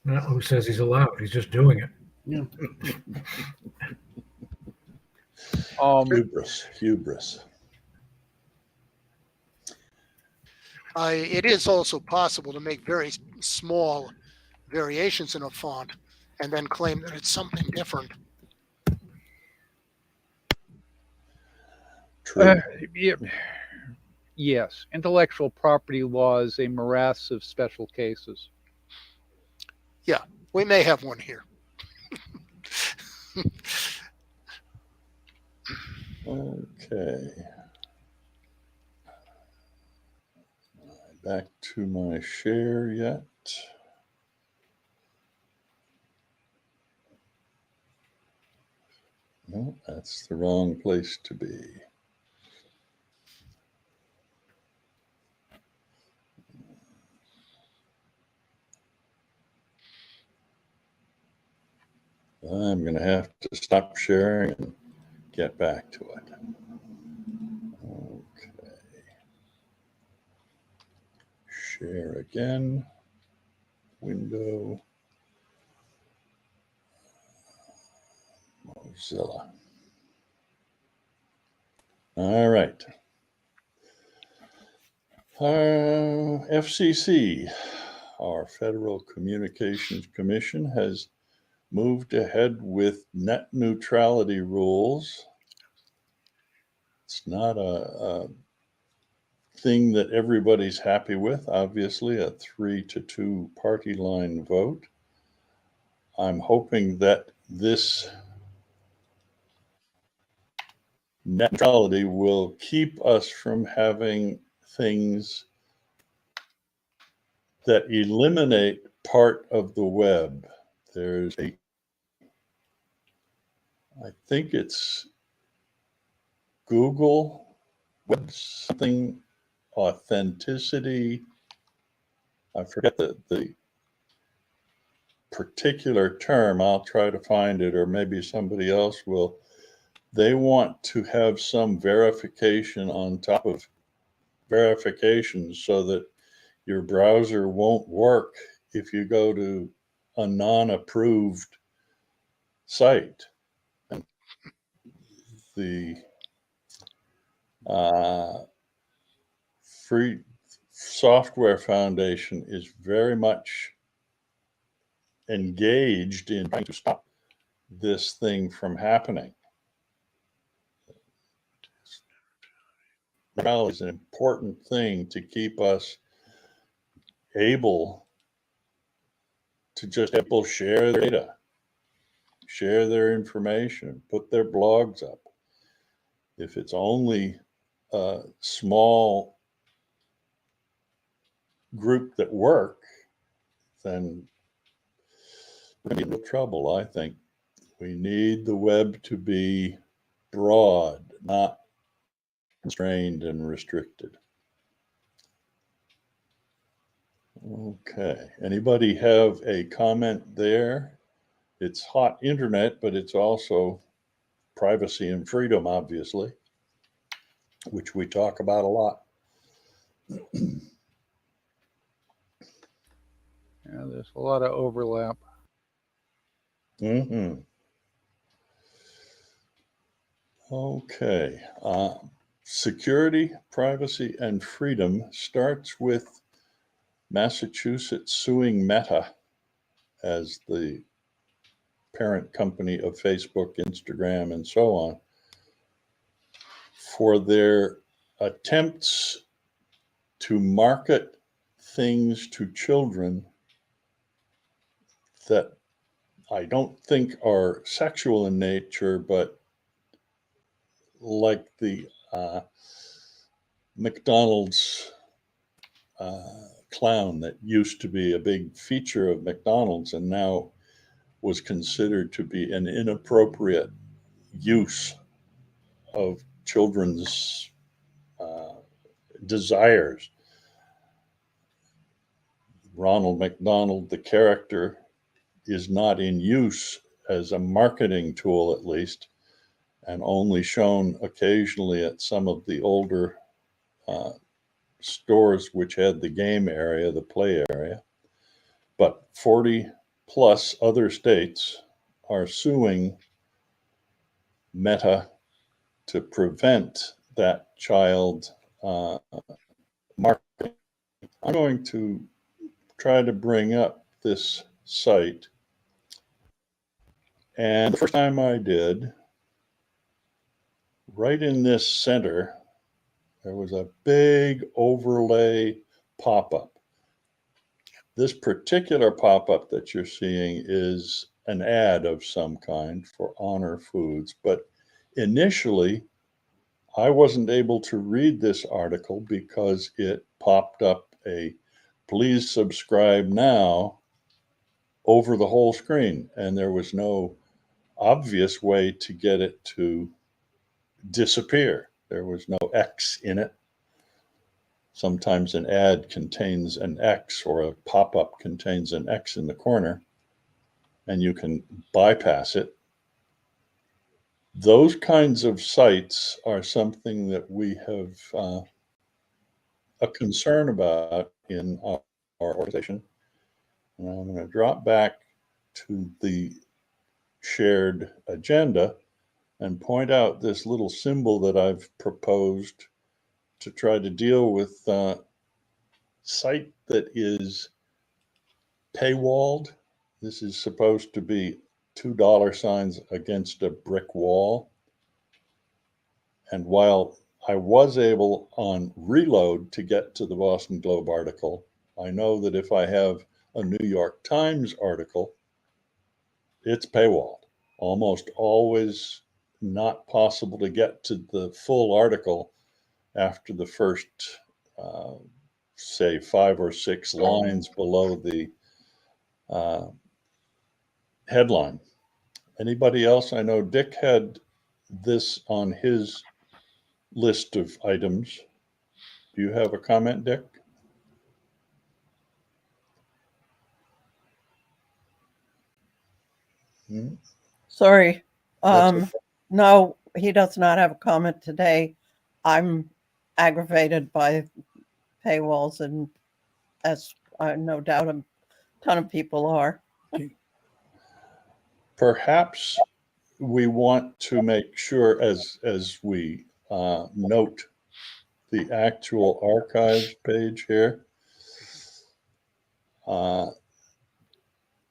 Well, who says he's allowed? He's just doing it. Yeah. Hubris. It is also possible to make very small variations in a font and then claim that it's something different. True. Yes, intellectual property law is a morass of special cases. Yeah, we may have one here. Okay. Back to my share yet. No, that's the wrong place to be. I'm going to have to stop sharing and get back to it. Okay. Share again. Window. Mozilla. All right. FCC, our Federal Communications Commission, has moved ahead with net neutrality rules. It's not a thing that everybody's happy with, obviously, a 3-2 party line vote. I'm hoping that this net neutrality will keep us from having things that eliminate part of the web. There's I think it's Google web something authenticity. I forget the particular term. I'll try to find it, or maybe somebody else will. They want to have some verification on top of verification so that your browser won't work if you go to a non-approved site. And the Free Software Foundation is very much engaged in trying to stop this thing from happening. Neutrality is an important thing to keep us able to just have people share their data, share their information, put their blogs up. If it's only a small group that work, then we're in real trouble, I think. We need the web to be broad, not constrained and restricted. Okay, anybody have a comment there? It's hot internet, but it's also privacy and freedom, obviously, which we talk about a lot. Yeah, there's a lot of overlap. Mm-hmm. Okay. Security, privacy, and freedom starts with Massachusetts suing Meta as the parent company of Facebook, Instagram, and so on for their attempts to market things to children that I don't think are sexual in nature, but like the McDonald's clown that used to be a big feature of McDonald's and now was considered to be an inappropriate use of children's desires. Ronald McDonald, the character, is not in use as a marketing tool, at least, and only shown occasionally at some of the older stores which had the game area, the play area. But 40 plus other states are suing Meta to prevent that child marketing. I'm going to try to bring up this site. And the first time I did, right in this center, there was a big overlay pop-up. This particular pop-up that you're seeing is an ad of some kind for Honor Foods, but initially I wasn't able to read this article because it popped up a please subscribe now over the whole screen, and there was no obvious way to get it to disappear. There was no X in it. Sometimes an ad contains an X, or a pop-up contains an X in the corner, and you can bypass it. Those kinds of sites are something that we have a concern about in our organization. And I'm going to drop back to the shared agenda and point out this little symbol that I've proposed to try to deal with site that is paywalled. This is supposed to be $2 signs against a brick wall. And while I was able on reload to get to the Boston Globe article, I know that if I have a New York Times article, it's paywalled. Almost always not possible to get to the full article after the first, say, 5 or 6 lines below the headline. Anybody else? I know Dick had this on his list of items. Do you have a comment, Dick? Hmm? Sorry. That's okay. No, he does not have a comment today. I'm aggravated by paywalls, and as no doubt a ton of people are. Perhaps we want to make sure, as we note the actual archives page here,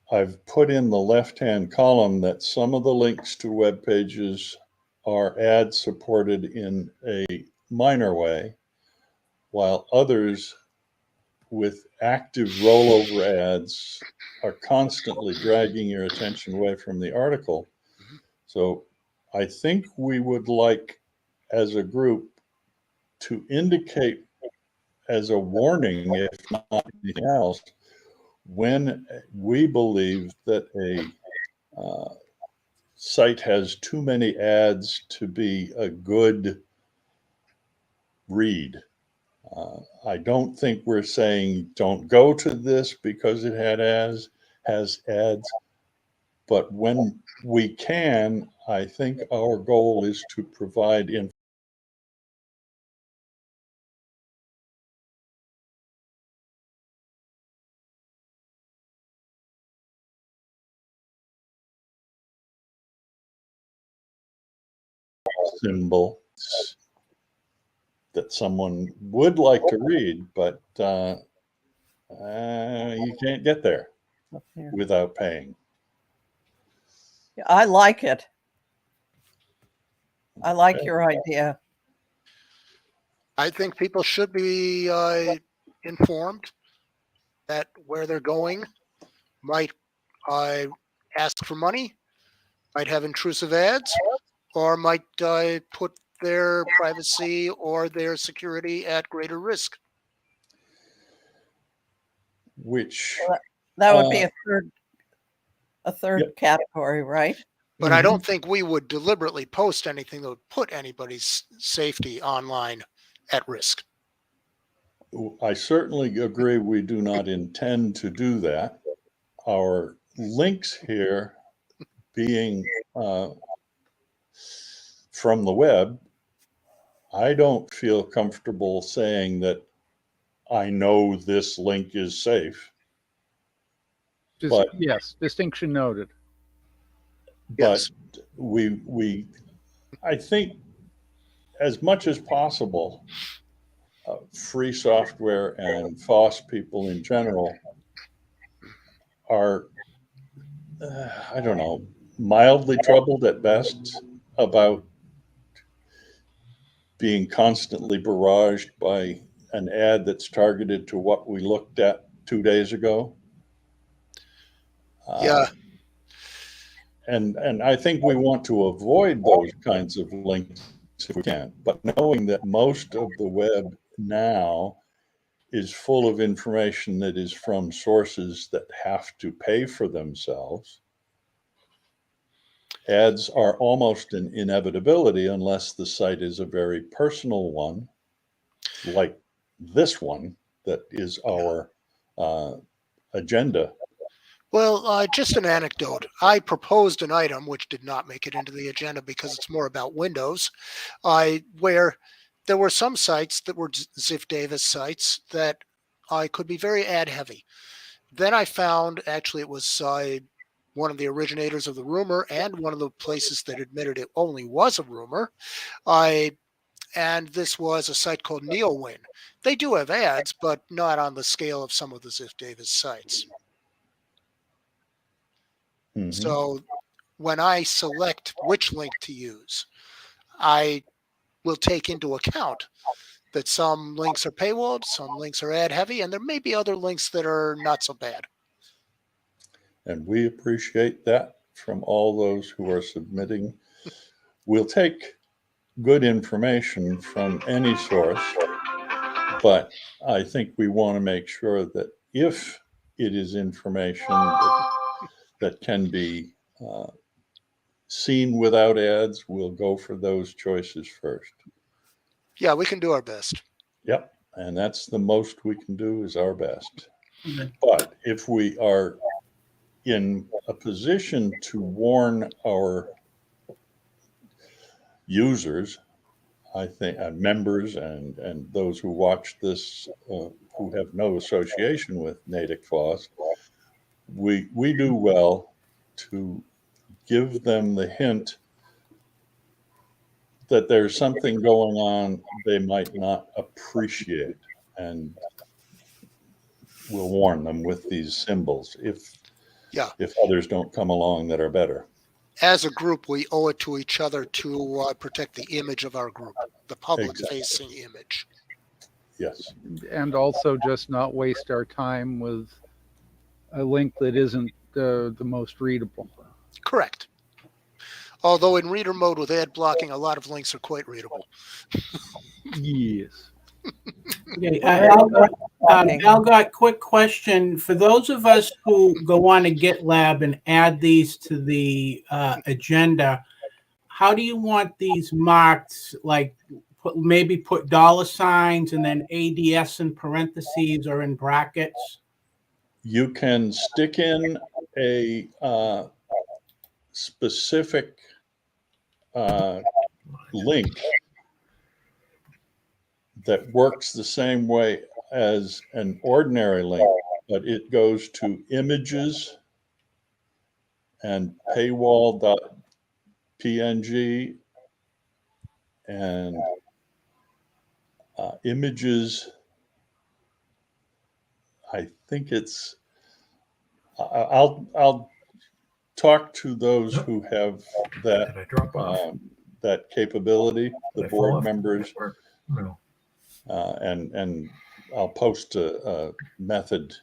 I've put in the left-hand column that some of the links to web pages are ad supported in a minor way, while others with active rollover ads are constantly dragging your attention away from the article. So I think we would like, as a group, to indicate as a warning, if not anything else, when we believe that a site has too many ads to be a good read. I don't think we're saying don't go to this because it has ads, but when we can, I think our goal is to provide symbol that someone would like to read, but you can't get there Up here. without paying. I like it. I like Okay. your idea. I think people should be informed that where they're going might ask for money, might have intrusive ads, or might put their privacy or their security at greater risk. Which That would be a third Yep. category, right? But I don't think we would deliberately post anything that would put anybody's safety online at risk. I certainly agree we do not intend to do that. Our links here being from the web, I don't feel comfortable saying that I know this link is safe. But Yes, distinction noted. but Yes. I think as much as possible, free software and FOSS people in general are, I don't know, mildly troubled at best about being constantly barraged by an ad that's targeted to what we looked at 2 days ago. Yeah. And I think we want to avoid those kinds of links if we can. But knowing that most of the web now is full of information that is from sources that have to pay for themselves, ads are almost an inevitability unless the site is a very personal one, like this one that is our agenda. Well, just an anecdote. I proposed an item which did not make it into the agenda because it's more about Windows, where there were some sites that were Ziff Davis sites that could be very ad heavy. Then I found actually it was one of the originators of the rumor and one of the places that admitted it only was a rumor. And this was a site called NeoWin. They do have ads, but not on the scale of some of the Ziff Davis sites. Mhm. So when I select which link to use, I will take into account that some links are paywalled, some links are ad heavy, and there may be other links that are not so bad. And we appreciate that from all those who are submitting. We'll take good information from any source, but I think we want to make sure that if it is information that can be seen without ads, we'll go for those choices first. Yeah, we can do our best. Yep. And that's the most we can do is our best. Okay. But if we are in a position to warn our users, I think members and those who watch this who have no association with NatickFOSS, we do well to give them the hint that there's something going on they might not appreciate, and we'll warn them with these symbols if others don't come along that are better. As a group, we owe it to each other to protect the image of our group, the public-facing image. Yes. And also just not waste our time with a link that isn't the most readable. Correct. Although in reader mode with ad blocking, a lot of links are quite readable. Yes. Okay, Algot, quick question. For those of us who go on to GitLab and add these to the agenda, how do you want these marked? Like maybe put $ and then ADS in parentheses or in brackets? You can stick in a specific link that works the same way as an ordinary link, but it goes to images and paywall.png and images. I think it's, I'll talk to those who have that Did I drop off? that capability, the Did I fall board off the members, network? No. and I'll post a method.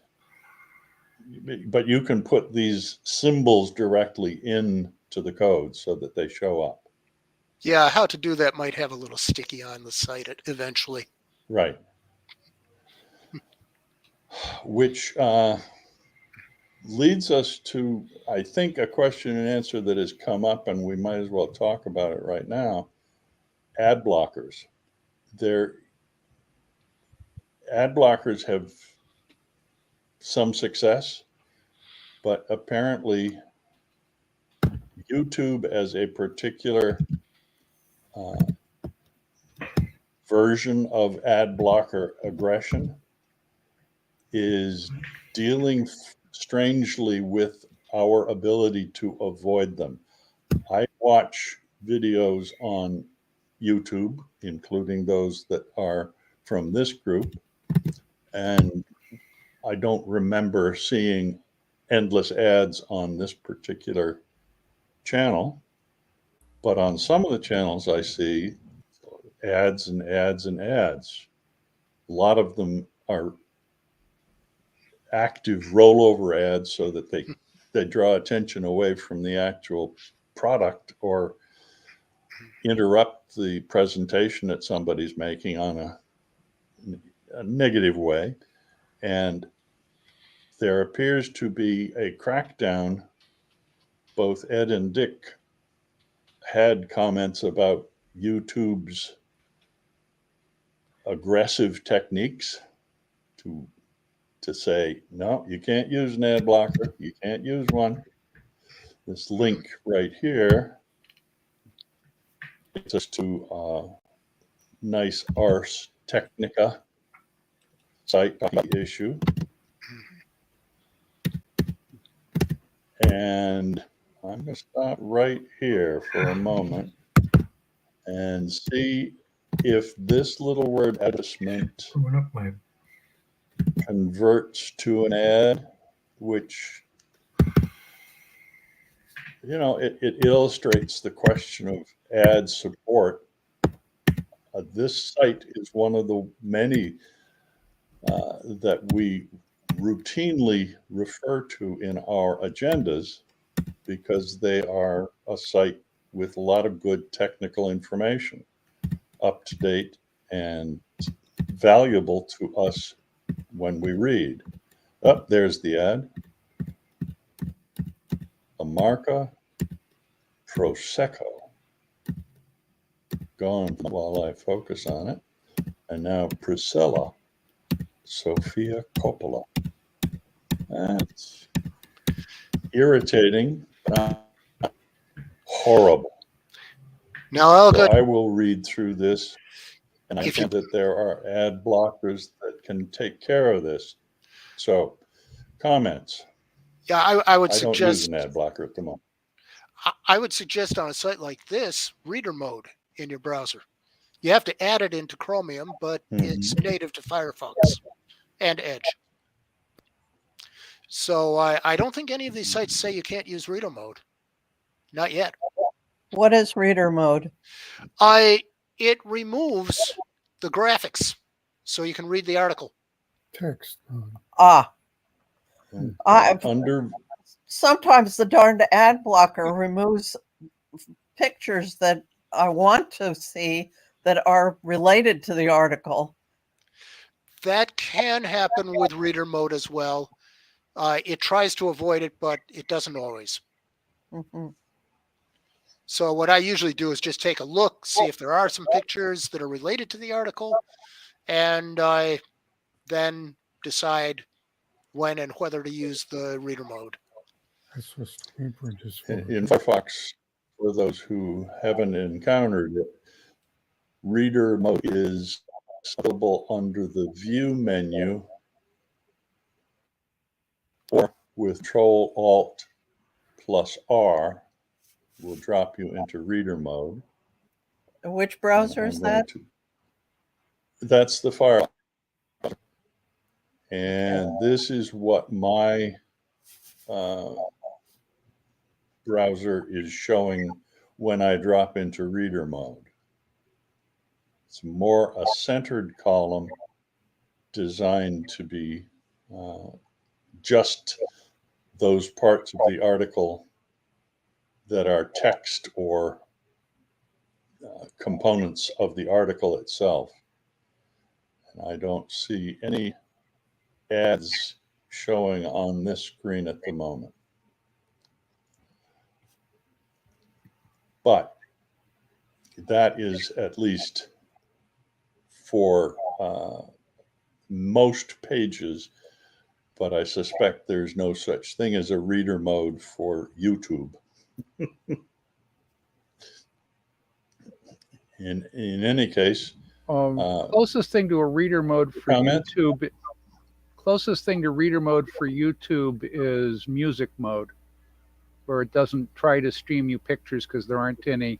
But you can put these symbols directly into the code so that they show up. Yeah, how to do that might have a little sticky on the site eventually. Right. Which leads us to, I think, a question and answer that has come up, and we might as well talk about it right now. Ad blockers. Ad blockers have some success, but apparently YouTube as a particular version of ad blocker aggression is dealing strangely with our ability to avoid them. I watch videos on YouTube, including those that are from this group, and I don't remember seeing endless ads on this particular channel, but on some of the channels I see ads and ads and ads. A lot of them are active rollover ads so that they draw attention away from the actual product or interrupt the presentation that somebody's making on a negative way. And there appears to be a crackdown. Both Ed and Dick had comments about YouTube's aggressive techniques to say, no, you can't use an ad blocker. You can't use one. This link right here takes us to a nice Ars Technica site issue. And I'm going to stop right here for a moment and see if this little word advertisement converts to an ad, which, you know, it illustrates the question of ad support. This site is one of the many that we routinely refer to in our agendas because they are a site with a lot of good technical information, up to date and valuable to us when we read. Oh, there's the ad. A Marca Prosecco. Gone while I focus on it. And now Priscilla Sofia Coppola. That's irritating, but not horrible. Now, So I will read through this, and I think that there are ad blockers that can take care of this. So, comments? Yeah, I would I don't suggest use an ad blocker at the moment. I would suggest on a site like this, reader mode in your browser. You have to add it into Chromium, but it's native to Firefox and Edge. So I don't think any of these sites say you can't use reader mode. Not yet. What is reader mode? It removes the graphics so you can read the article. Text. Under Sometimes the darned ad blocker removes pictures that I want to see that are related to the article. That can happen with reader mode as well. It tries to avoid it, but it doesn't always. Mm-hmm. So what I usually do is just take a look, see if there are some pictures that are related to the article, and I then decide when and whether to use the reader mode. in Firefox, for those who haven't encountered it, reader mode is available under the View menu, or with Control-Alt+R will drop you into reader mode. Which browser is that? That's the Firefox. And this is what my browser is showing when I drop into reader mode. It's more a centered column designed to be just those parts of the article that are text or components of the article itself. And I don't see any ads showing on this screen at the moment. But that is at least for most pages, but I suspect there's no such thing as a reader mode for YouTube. In any case, closest thing to a reader mode for YouTube. Closest thing to reader mode for YouTube is music mode, where it doesn't try to stream you pictures because there aren't any.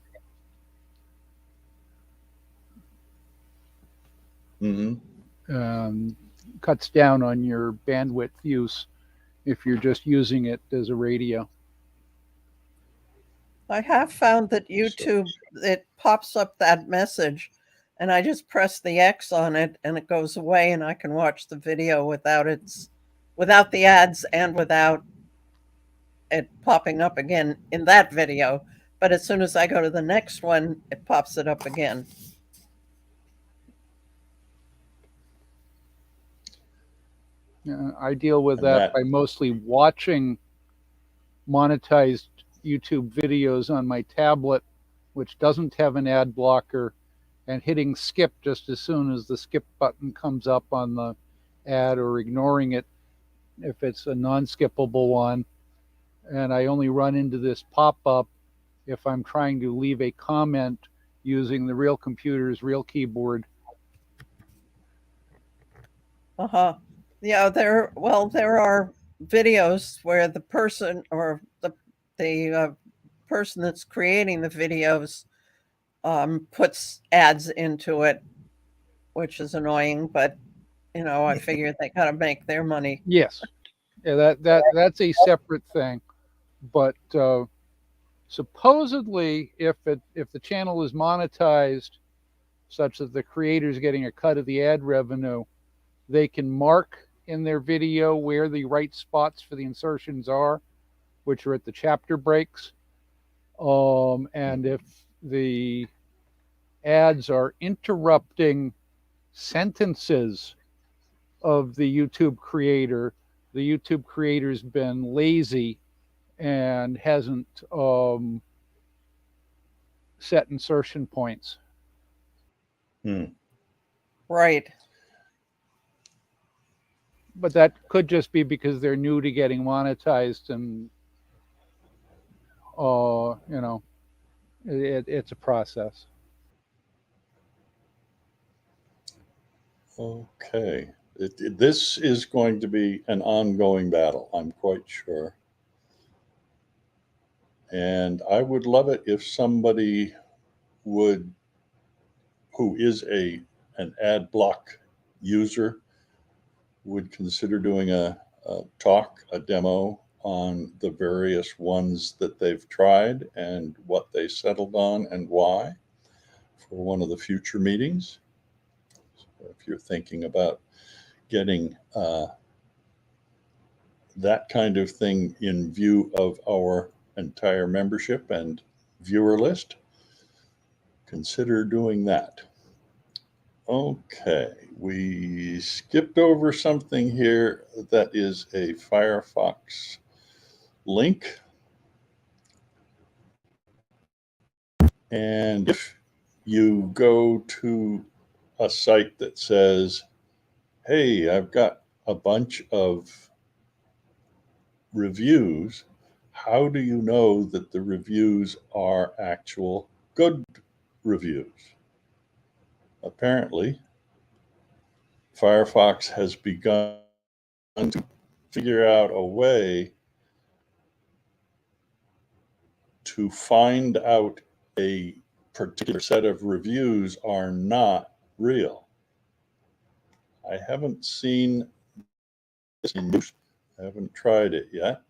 Cuts down on your bandwidth use if you're just using it as a radio. I have found that YouTube, it pops up that message and I just press the X on it and it goes away and I can watch the video without the ads and without it popping up again in that video. but as soon as I go to the next one, it pops it up again. I deal with And that that- by mostly watching monetized YouTube videos on my tablet, which doesn't have an ad blocker, and hitting skip just as soon as the skip button comes up on the ad, or ignoring it if it's a non-skippable one. And I only run into this pop-up if I'm trying to leave a comment using the real computer's real keyboard. Uh-huh. Yeah, there are videos where the person or the person that's creating the videos puts ads into it, which is annoying, but I figured they gotta make their money. Yes, yeah, that's a separate thing. But supposedly, if the channel is monetized such that the creator is getting a cut of the ad revenue, they can mark in their video where the right spots for the insertions are, which are at the chapter breaks. And if the ads are interrupting sentences of the YouTube creator's been lazy and hasn't set insertion points. Right. But that could just be because they're new to getting monetized, and it's a process. Okay. This is going to be an ongoing battle, I'm quite sure. And I would love it if somebody would, who is an ad block user, would consider doing a talk, a demo on the various ones that they've tried and what they settled on and why for one of the future meetings. So if you're thinking about getting that kind of thing in view of our entire membership and viewer list, consider doing that. Okay, we skipped over something here that is a Firefox link. And if you go to a site that says, hey, I've got a bunch of reviews, how do you know that the reviews are actual good reviews? Apparently, Firefox has begun to figure out a way to find out a particular set of reviews are not real. I haven't seen this in use. I haven't tried it yet.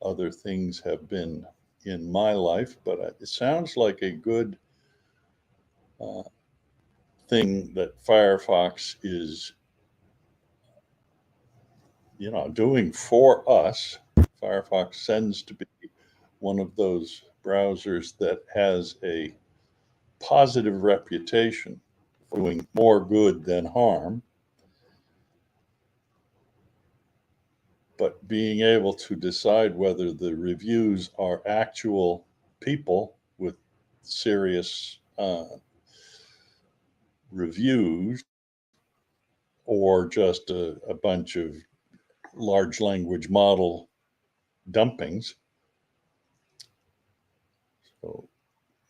Other things have been in my life, but it sounds like a good thing that Firefox is, doing for us. Firefox sends to be one of those browsers that has a positive reputation for doing more good than harm. But being able to decide whether the reviews are actual people with serious reviews or just a bunch of large language model dumpings. So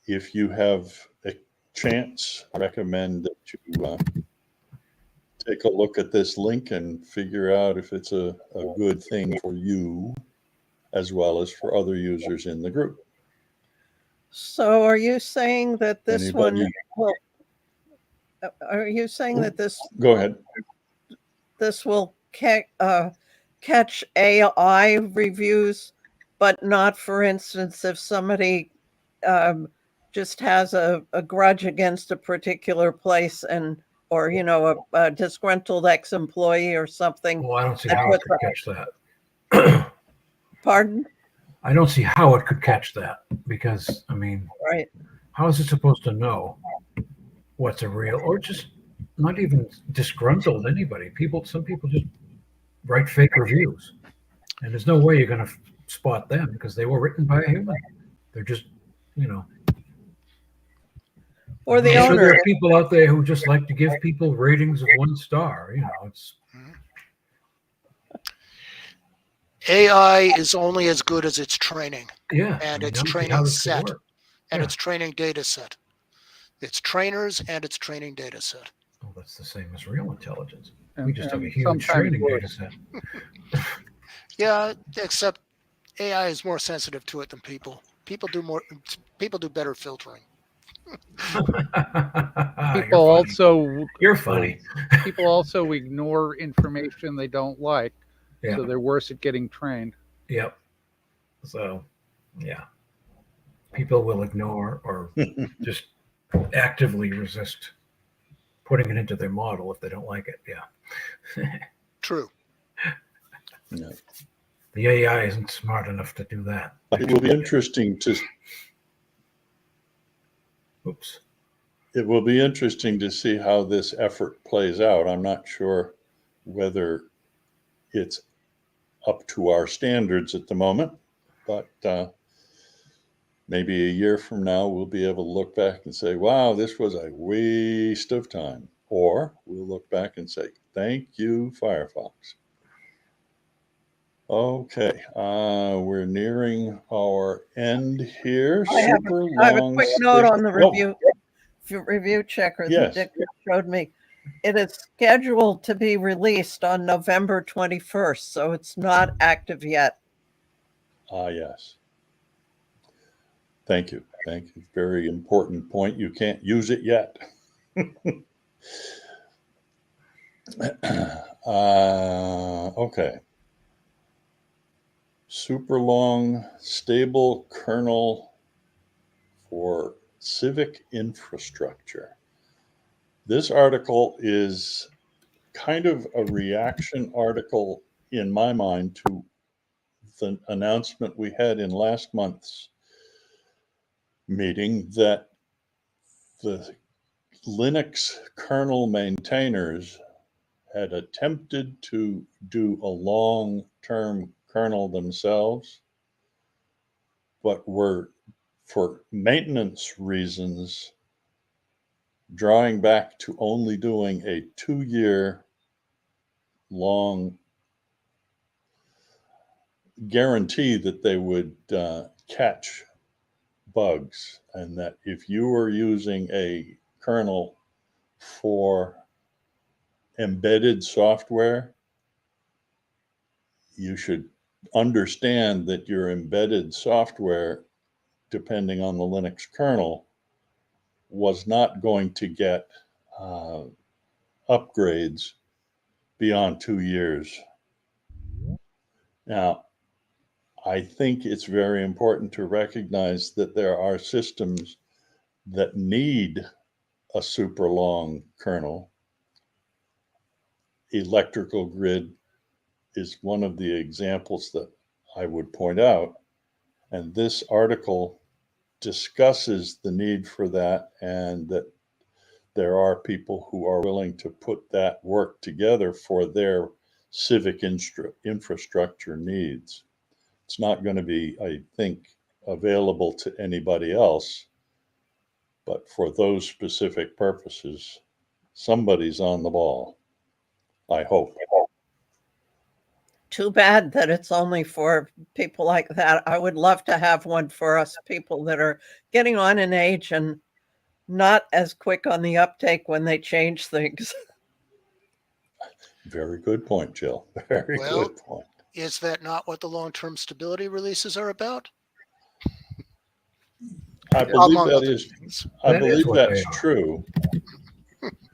if you have a chance, I recommend that you take a look at this link and figure out if it's a good thing for you as well as for other users in the group. So are you saying that this Anybody? one will, are you saying that Go ahead. this will catch AI reviews, but not, for instance, if somebody just has a grudge against a particular place or a disgruntled ex-employee or something. Well, I don't see that how it puts could catch that. Pardon? I don't see how it could catch that because, I mean, Right. how is it supposed to know what's a real or just not even disgruntled anybody? Some people just write fake reviews, and there's no way you're going to spot them because they were written by a human. They're just, you know. Or the I'm sure owner. there are people out there who just like to give people ratings of 1 star. You know, it's AI is only as good as its training yeah, and I mean, its I don't see training how this could set work. and Yeah. its training data set. Its trainers and its training data set. Well, that's the same as real intelligence. We And- just have a and huge sometimes training worse. data set. Yeah, except AI is more sensitive to it than people. People do better filtering. People You're funny. people also ignore information they don't like, Yeah. so they're worse at getting trained. Yep. So, yeah. People will ignore or just actively resist putting it into their model if they don't like it. Yeah. True. Yeah. The AI isn't smart enough to do that. It will be interesting to Oops. It will be interesting to see how this effort plays out. I'm not sure whether it's up to our standards at the moment, but maybe a year from now, we'll be able to look back and say, wow, this was a waste of time. Or we'll look back and say, thank you, Firefox. Okay, we're nearing our end here. I have a quick note on the review checker Yes. that Dick showed me. It is scheduled to be released on November 21st, so it's not active yet. Yes. Thank you. Thank you. Very important point. You can't use it yet. Okay. Super long, stable kernel for civic infrastructure. This article is kind of a reaction article in my mind to the announcement we had in last month's meeting that the Linux kernel maintainers had attempted to do a long-term kernel themselves, but were, for maintenance reasons, drawing back to only doing a 2-year long guarantee that they would catch bugs, and that if you were using a kernel for embedded software, you should understand that your embedded software, depending on the Linux kernel, was not going to get upgrades beyond 2 years. Now, I think it's very important to recognize that there are systems that need a super long kernel. Electrical grid is one of the examples that I would point out. And this article discusses the need for that, and that there are people who are willing to put that work together for their civic infrastructure needs. It's not going to be, I think, available to anybody else, but for those specific purposes, somebody's on the ball, I hope. Too bad that it's only for people like that. I would love to have one for us people that are getting on in age and not as quick on the uptake when they change things. Very good point, Jill. Very good point. Is that not what the long-term stability releases are about? I believe Among that other is. things. I That is believe what that's they are. true.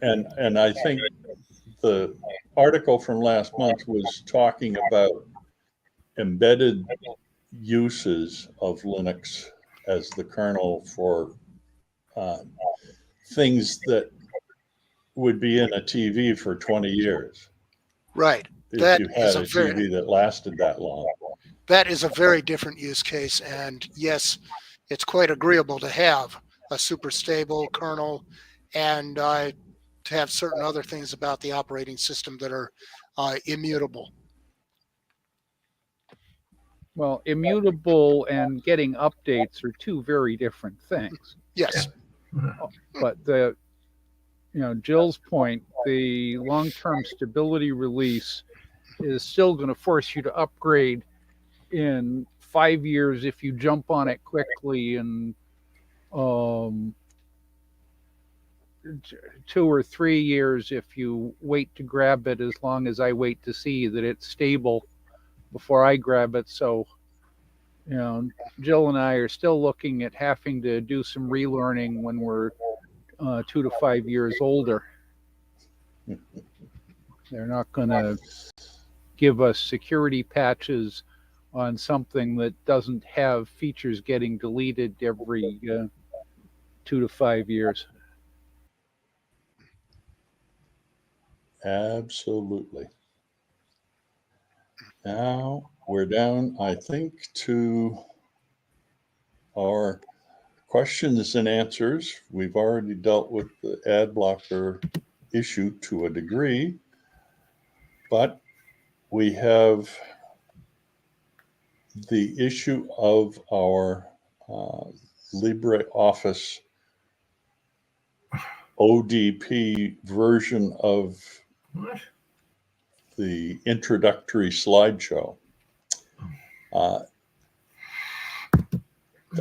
And I think the article from last month was talking about embedded uses of Linux as the kernel for things that would be in a TV for 20 years. Right. If That you is had a a TV that lasted that long. that is a very different use case. And yes, it's quite agreeable to have a super stable kernel and to have certain other things about the operating system that are immutable. Well, immutable and getting updates are two very different things. Yes. But Jill's point, the long-term stability release is still going to force you to upgrade in 5 years if you jump on it quickly, and 2 or 3 years if you wait to grab it, as long as I wait to see that it's stable before I grab it. So, Jill and I are still looking at having to do some relearning when we're 2 to 5 years older. They're not going to give us security patches on something that doesn't have features getting deleted every 2 to 5 years. Absolutely. Now we're down, I think, to our questions and answers. We've already dealt with the ad blocker issue to a degree, but we have the issue of our LibreOffice ODP version of What? the introductory slideshow.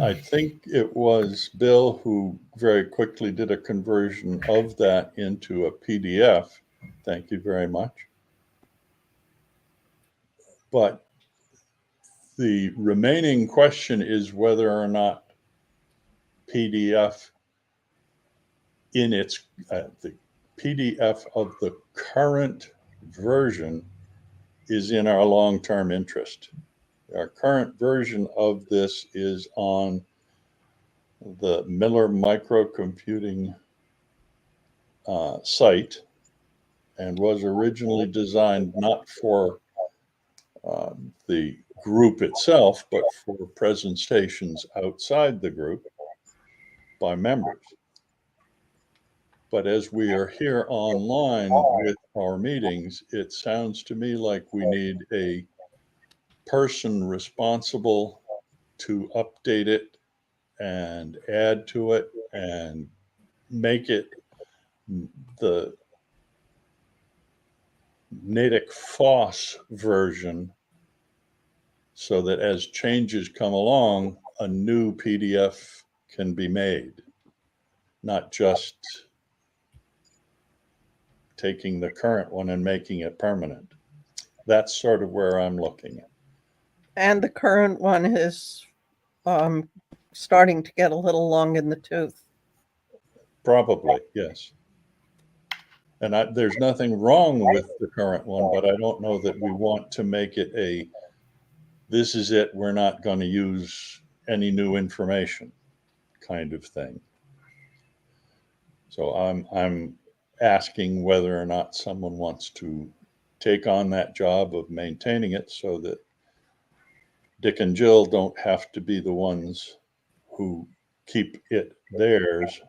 I think it was Bill who very quickly did a conversion of that into a PDF. Thank you very much. But the remaining question is whether or not PDF in its the PDF of the current version is in our long-term interest. Our current version of this is on the Miller Microcomputing site and was originally designed not for the group itself, but for presentations outside the group by members. But as we are here online with our meetings, it sounds to me like we need a person responsible to update it and add to it and make it the NatickFOSS version so that as changes come along, a new PDF can be made, not just taking the current one and making it permanent. That's sort of where I'm looking at. And the current one is starting to get a little long in the tooth. Probably, yes. And there's nothing wrong with the current one, but I don't know that we want to make it a, this is it, we're not going to use any new information kind of thing. So I'm asking whether or not someone wants to take on that job of maintaining it so that Dick and Jill don't have to be the ones who keep it theirs,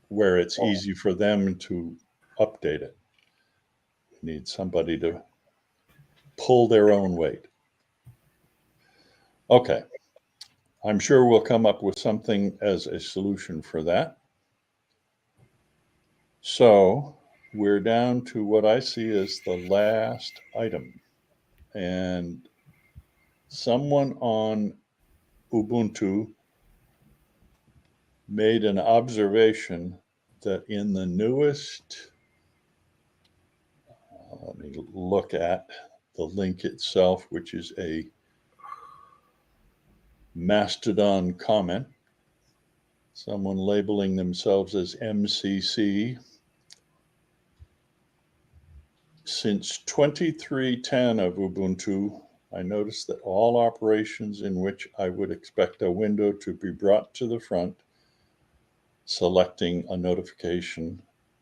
where it's easy for them to update it. We need somebody to pull their own weight. Okay. I'm sure we'll come up with something as a solution for that. So we're down to what I see as the last item. And someone on Ubuntu made an observation that in the newest, let me look at the link itself, which is a Mastodon comment, someone labeling themselves as MCC. Since 2310 of Ubuntu, I noticed that all operations in which I would expect a window to be brought to the front, selecting a notification,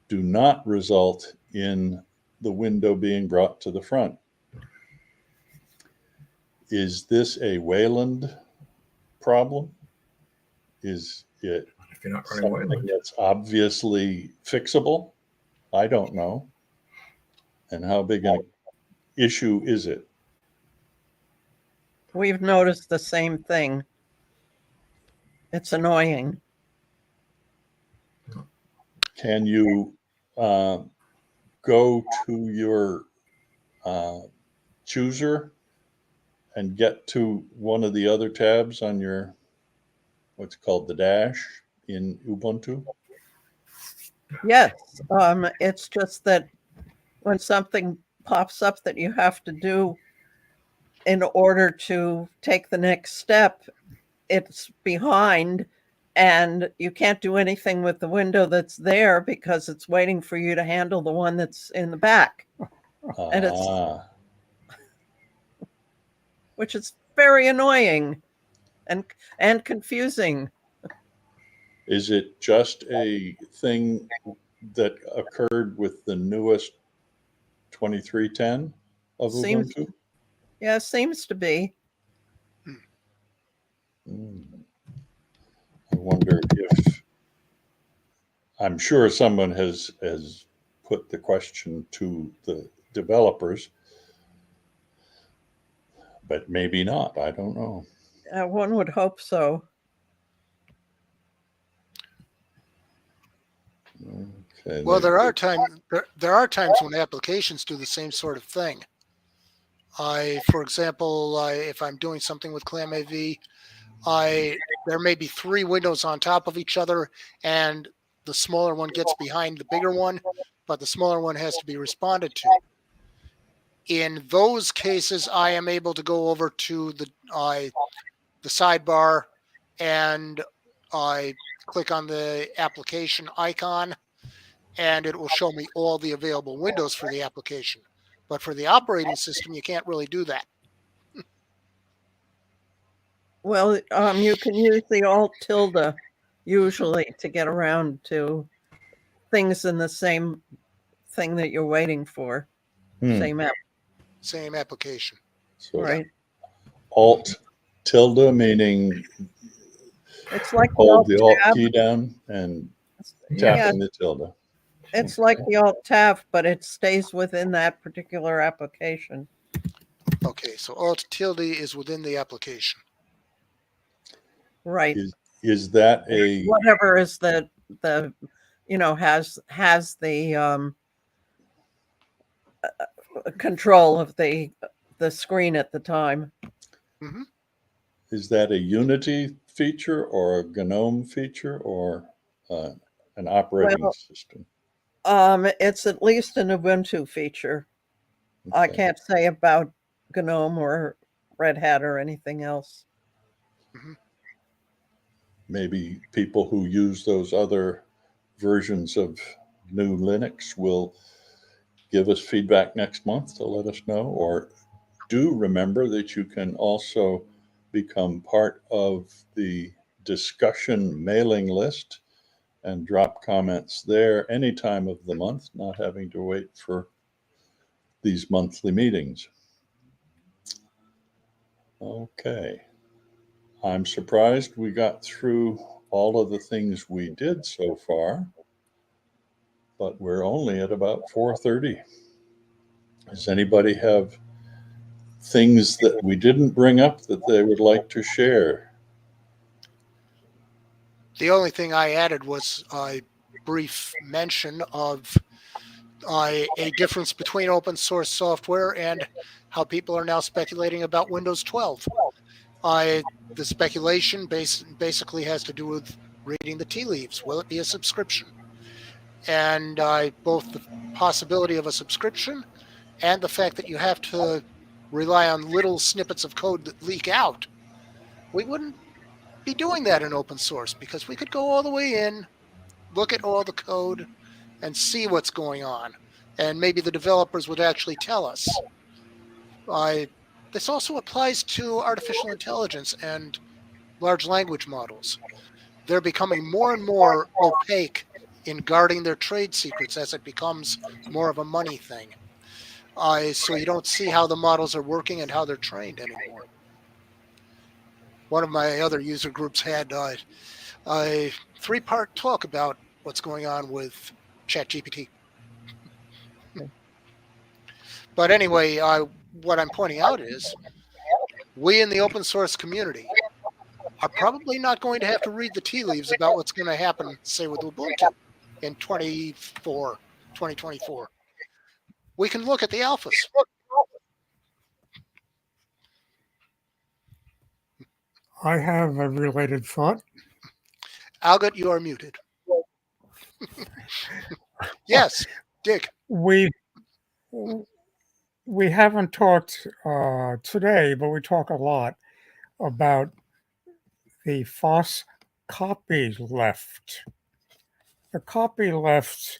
do not result in the window being brought to the front. Is this a Wayland problem? Is it If you're not running something Wayland. that's obviously fixable? I don't know. And how big an issue is it? We've noticed the same thing. It's annoying. Can you go to your chooser and get to one of the other tabs on your, what's called the dash in Ubuntu? Yes, it's just that when something pops up that you have to do in order to take the next step, it's behind and you can't do anything with the window that's there because it's waiting for you to handle the one that's in the back. And it's, which is very annoying and confusing. Is it just a thing that occurred with the newest 2310 of Seems, Ubuntu? yeah, seems to be. I wonder if, I'm sure someone has put the question to the developers, but maybe not. I don't know. One would hope so. Okay. Well, there are times when applications do the same sort of thing. For example, if I'm doing something with ClamAV, there may be 3 windows on top of each other, and the smaller one gets behind the bigger one, but the smaller one has to be responded to. In those cases, I am able to go over to the sidebar and I click on the application icon, and it will show me all the available windows for the application. But for the operating system, you can't really do that. Well, you can use the Alt tilde usually to get around to things in the same thing that you're waiting for. Same app, Same application. So right? Alt tilde, meaning It's like the hold Alt the Alt tab. key down and Yeah. tapping the tilde. It's like the Alt tab, but it stays within that particular application. Okay, so Alt tilde is within the application. Right. Is that a Whatever is the has the control of the screen at the time. Hmm. is that a Unity feature or a GNOME feature or an operating Well, system? It's at least an Ubuntu feature. I Okay. can't say about GNOME or Red Hat or anything else. Hmm. Maybe people who use those other versions of new Linux will give us feedback next month to let us know, or do remember that you can also become part of the discussion mailing list and drop comments there any time of the month, not having to wait for these monthly meetings. Okay. I'm surprised we got through all of the things we did so far, but we're only at about 4:30. Does anybody have things that we didn't bring up that they would like to share? The only thing I added was a brief mention of a difference between open source software and how people are now speculating about Windows 12. The speculation basically has to do with reading the tea leaves. Will it be a subscription? And both the possibility of a subscription and the fact that you have to rely on little snippets of code that leak out. We wouldn't be doing that in open source because we could go all the way in, look at all the code, and see what's going on. And maybe the developers would actually tell us. This also applies to artificial intelligence and large language models. They're becoming more and more opaque in guarding their trade secrets as it becomes more of a money thing. So you don't see how the models are working and how they're trained anymore. one of my other user groups had a 3-part talk about what's going on with ChatGPT. But anyway, what I'm pointing out is we in the open source community are probably not going to have to read the tea leaves about what's going to happen, say, with Ubuntu in 2024. We can look at the alphas. I have a related thought. Algot, you are muted. Yes, Dick. We haven't talked today, but we talk a lot about the FOSS copy left. The copy left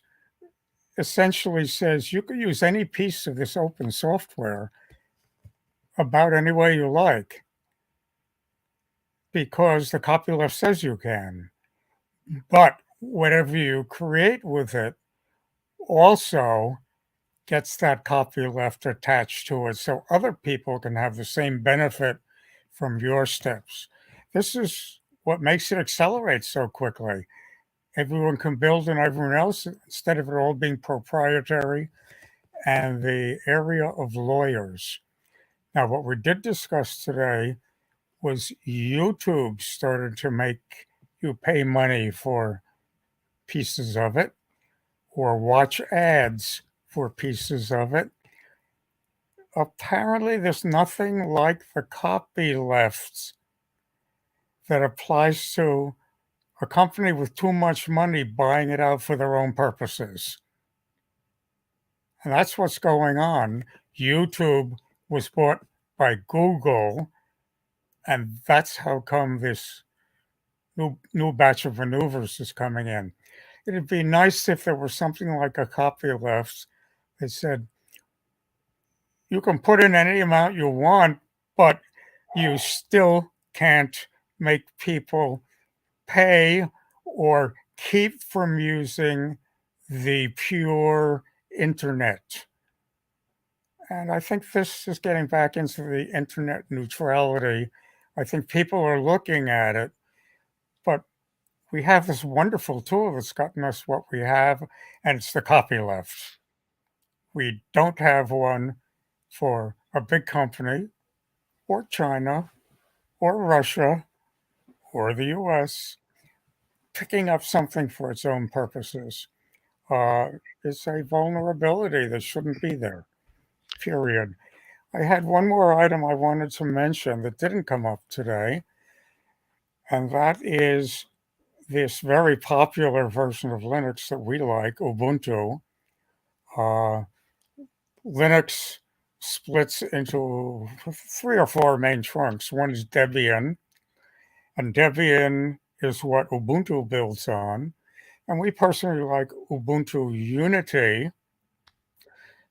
essentially says you can use any piece of this open software about any way you like because the copyleft says you can. But whatever you create with it also gets that copyleft attached to it so other people can have the same benefit from your steps. This is what makes it accelerate so quickly. Everyone can build and everyone else, instead of it all being proprietary, and the area of lawyers. Now, what we did discuss today was YouTube started to make you pay money for pieces of it or watch ads for pieces of it. Apparently, there's nothing like the copyleft that applies to a company with too much money buying it out for their own purposes. And that's what's going on. YouTube was bought by Google, and that's how come this new batch of maneuvers is coming in. It'd be nice if there was something like a copyleft that said, you can put in any amount you want, but you still can't make people pay or keep from using the pure internet. And I think this is getting back into the internet neutrality. I think people are looking at it, but we have this wonderful tool that's gotten us what we have, and it's the copyleft. We don't have one for a big company or China or Russia or the US picking up something for its own purposes. It's a vulnerability that shouldn't be there, period. I had one more item I wanted to mention that didn't come up today, and that is this very popular version of Linux that we like, Ubuntu. Linux splits into 3 or 4 main trunks. One is Debian, and Debian is what Ubuntu builds on. And we personally like Ubuntu Unity,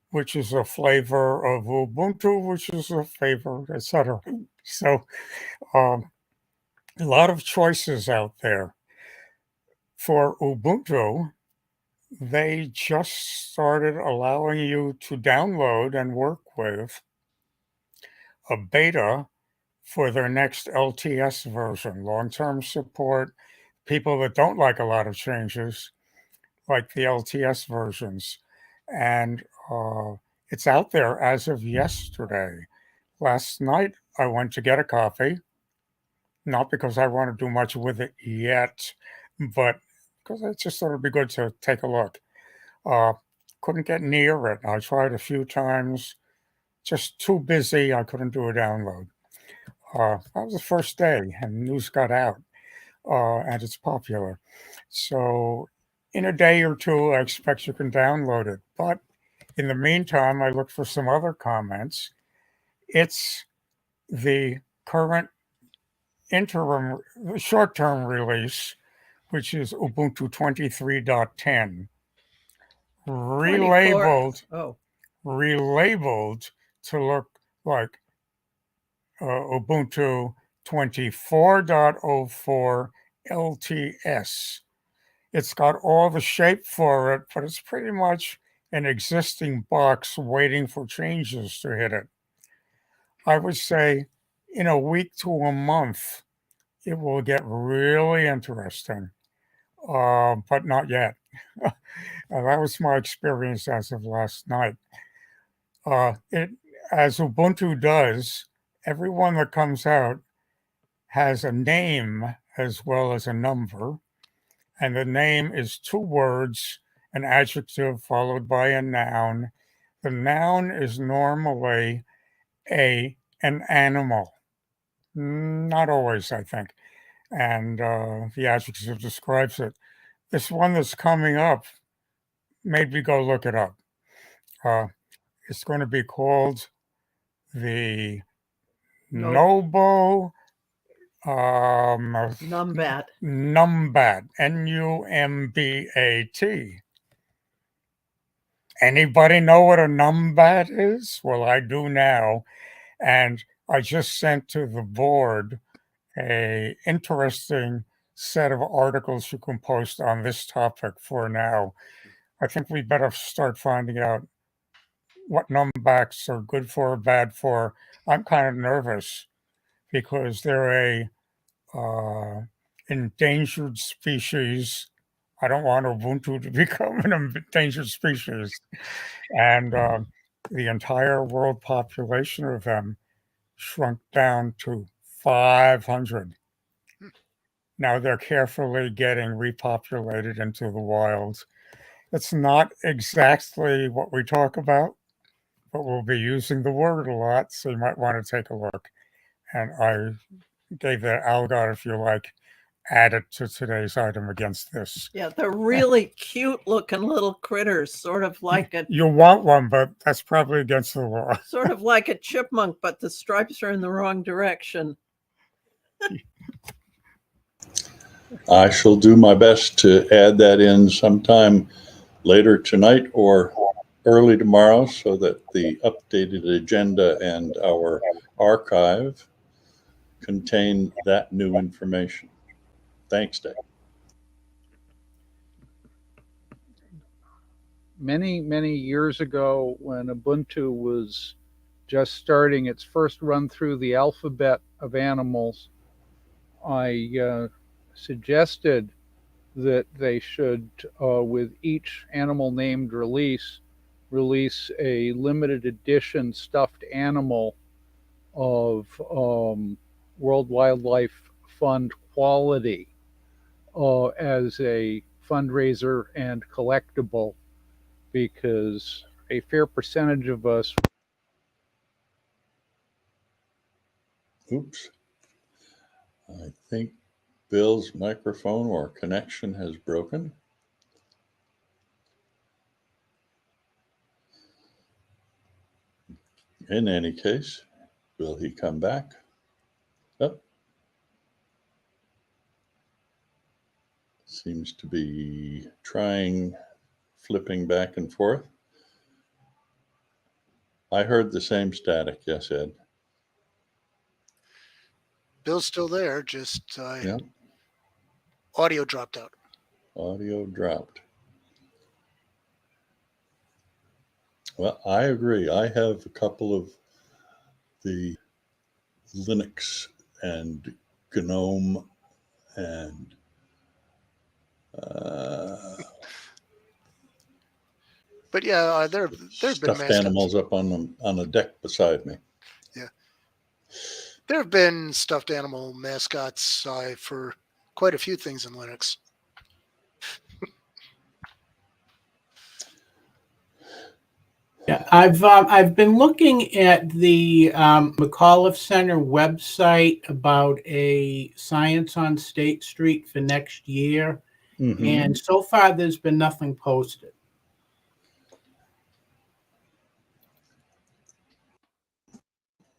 which is a flavor of Ubuntu, which is a flavor, etc. So a lot of choices out there. For Ubuntu, they just started allowing you to download and work with a beta for their next LTS version, long-term support. People that don't like a lot of changes like the LTS versions. And it's out there as of yesterday. Last night, I went to get a copy, not because I want to do much with it yet, but because I just thought it'd be good to take a look. Couldn't get near it. I tried a few times, just too busy. I couldn't do a download. That was the first day, and news got out, and it's popular. So in a day or two, I expect you can download it. But in the meantime, I looked for some other comments. It's the current interim, short-term release, which is Ubuntu 23.10, relabeled, relabeled to look like Ubuntu 24.04 LTS. It's got all the shape for it, but it's pretty much an existing box waiting for changes to hit it. I would say in a week to a month, it will get really interesting, but not yet. That was my experience as of last night. It, as Ubuntu does, everyone that comes out has a name as well as a number, and the name is 2 words, an adjective followed by a noun. The noun is normally an animal, not always, I think, and the adjective describes it. This one that's coming up made me go look it up. It's going to be called the Nobo Numbat. Numbat, Numbat. Anybody know what a numbat is? Well, I do now. And I just sent to the board a interesting set of articles you can post on this topic for now. I think we better start finding out what numbats are good for or bad for. I'm kind of nervous because they're a endangered species. I don't want Ubuntu to become an endangered species. And the entire world population of them shrunk down to 500. Now they're carefully getting repopulated into the wild. It's not exactly what we talk about, but we'll be using the word a lot, so you might want to take a look. And I gave that algot, if you like, added to today's item against this. Yeah, they're really cute looking little critters, sort of like a You want one, but that's probably against the law. sort of like a chipmunk, but the stripes are in the wrong direction. I shall do my best to add that in sometime later tonight or early tomorrow so that the updated agenda and our archive contain that new information. Thanks, Dave. Many years ago, when Ubuntu was just starting its first run through the alphabet of animals, I suggested that they should, with each animal named release a limited edition stuffed animal of World Wildlife Fund quality as a fundraiser and collectible, because a fair percentage of us. Oops. I think Bill's microphone or connection has broken. In any case, will he come back? Oh. Seems to be trying, flipping back and forth. I heard the same static. Yes, Ed. Bill's still there, just Yeah. audio dropped out. Audio dropped. Well, I agree. I have a couple of the Linux and GNOME and But yeah, there have been stuffed mascots. animals up on a deck beside me. Yeah, there have been stuffed animal mascots for quite a few things in Linux. Yeah, I've been looking at the McAuliffe Center website about a Science on State Street for next year, and so far there's been nothing posted.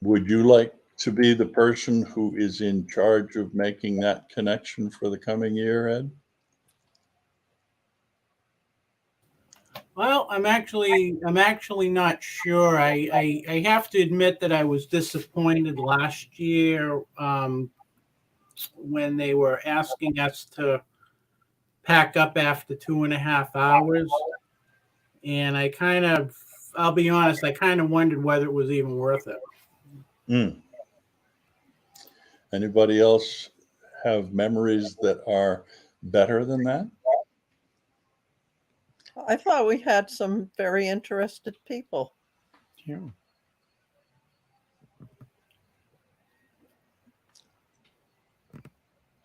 Would you like to be the person who is in charge of making that connection for the coming year, Ed? Well, I'm actually not sure. I have to admit that I was disappointed last year when they were asking us to pack up after 2.5 hours, and I'll be honest, I kind of wondered whether it was even worth it. Anybody else have memories that are better than that? I thought we had some very interested people. Yeah.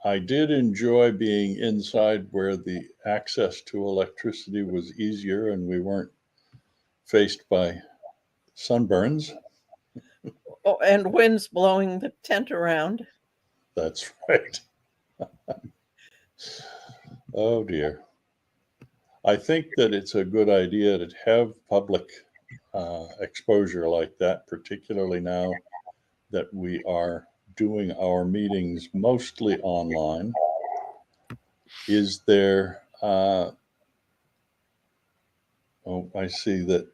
I did enjoy being inside where the access to electricity was easier and we weren't faced by sunburns. Oh, and winds blowing the tent around. That's right. Oh dear. I think that it's a good idea to have public exposure like that, particularly now that we are doing our meetings mostly online. Is there, oh, I see that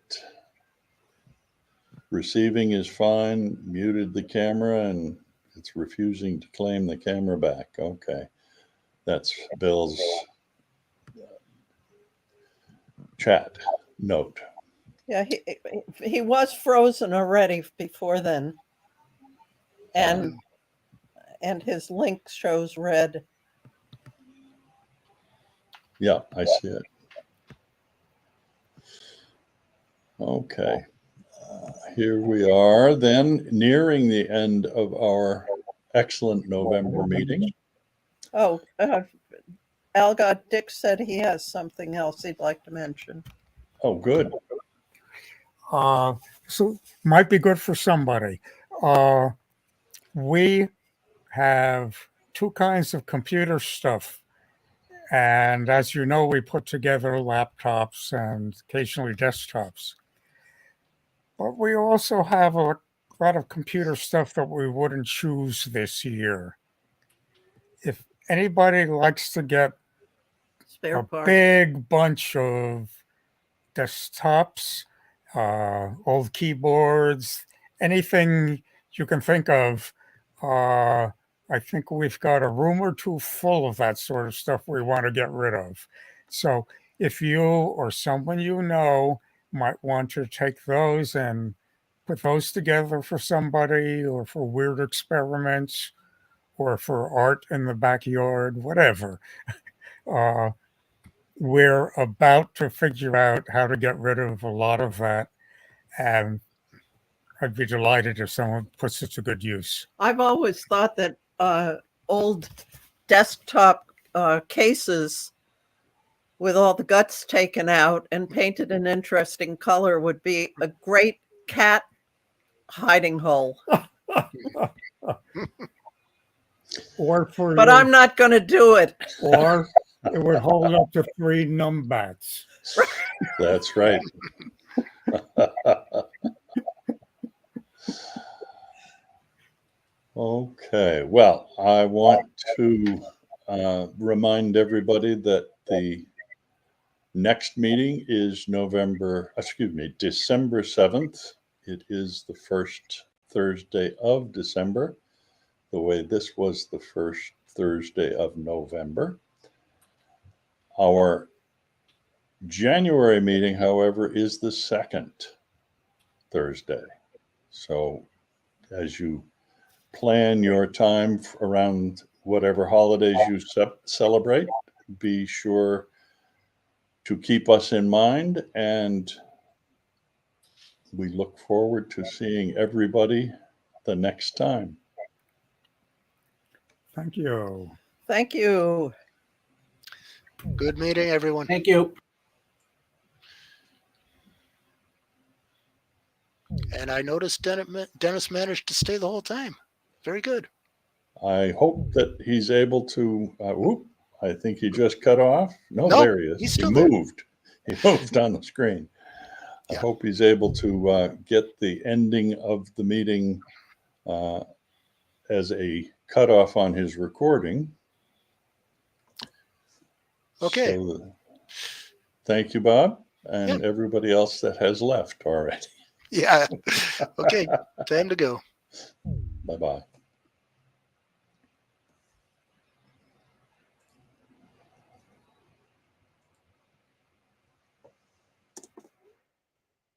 receiving is fine, muted the camera, and it's refusing to claim the camera back. Okay. That's Bill's chat note. Yeah, he was frozen already before then. And his link shows red. Yeah, I see it. Okay. Here we are then nearing the end of our excellent November meeting. Oh, Algot Dick said he has something else he'd like to mention. Oh, good. So might be good for somebody. We have two kinds of computer stuff. And as you know, we put together laptops and occasionally desktops. But we also have a lot of computer stuff that we wouldn't choose this year. If anybody likes to get Spare a part. big bunch of desktops, old keyboards, anything you can think of, I think we've got a room or two full of that sort of stuff we want to get rid of. So if you or someone you know might want to take those and put those together for somebody or for weird experiments or for art in the backyard, whatever, we're about to figure out how to get rid of a lot of that. And I'd be delighted if someone puts it to good use. I've always thought that old desktop cases with all the guts taken out and painted an interesting color would be a great cat hiding hole. Or for But I'm not going to do it. Or it would hold up to 3 numbats. That's right. Okay, well, I want to remind everybody that the next meeting is December 7th. It is the first Thursday of December, the way this was the first Thursday of November. Our January meeting, however, is the second Thursday. So as you plan your time around whatever holidays you celebrate, be sure to keep us in mind, and we look forward to seeing everybody the next time. Thank you. Thank you. Good meeting, everyone. Thank you. And I noticed Dennis managed to stay the whole time. Very good. I hope that he's able to, I think he just cut off. No, Nope, there he is. he's He still there. moved. He moved on the screen. I Yeah. hope he's able to get the ending of the meeting as a cutoff on his recording. Okay. So, thank you, Bob, and everybody else that has left already. Yeah. Okay. Time to go. Bye-bye.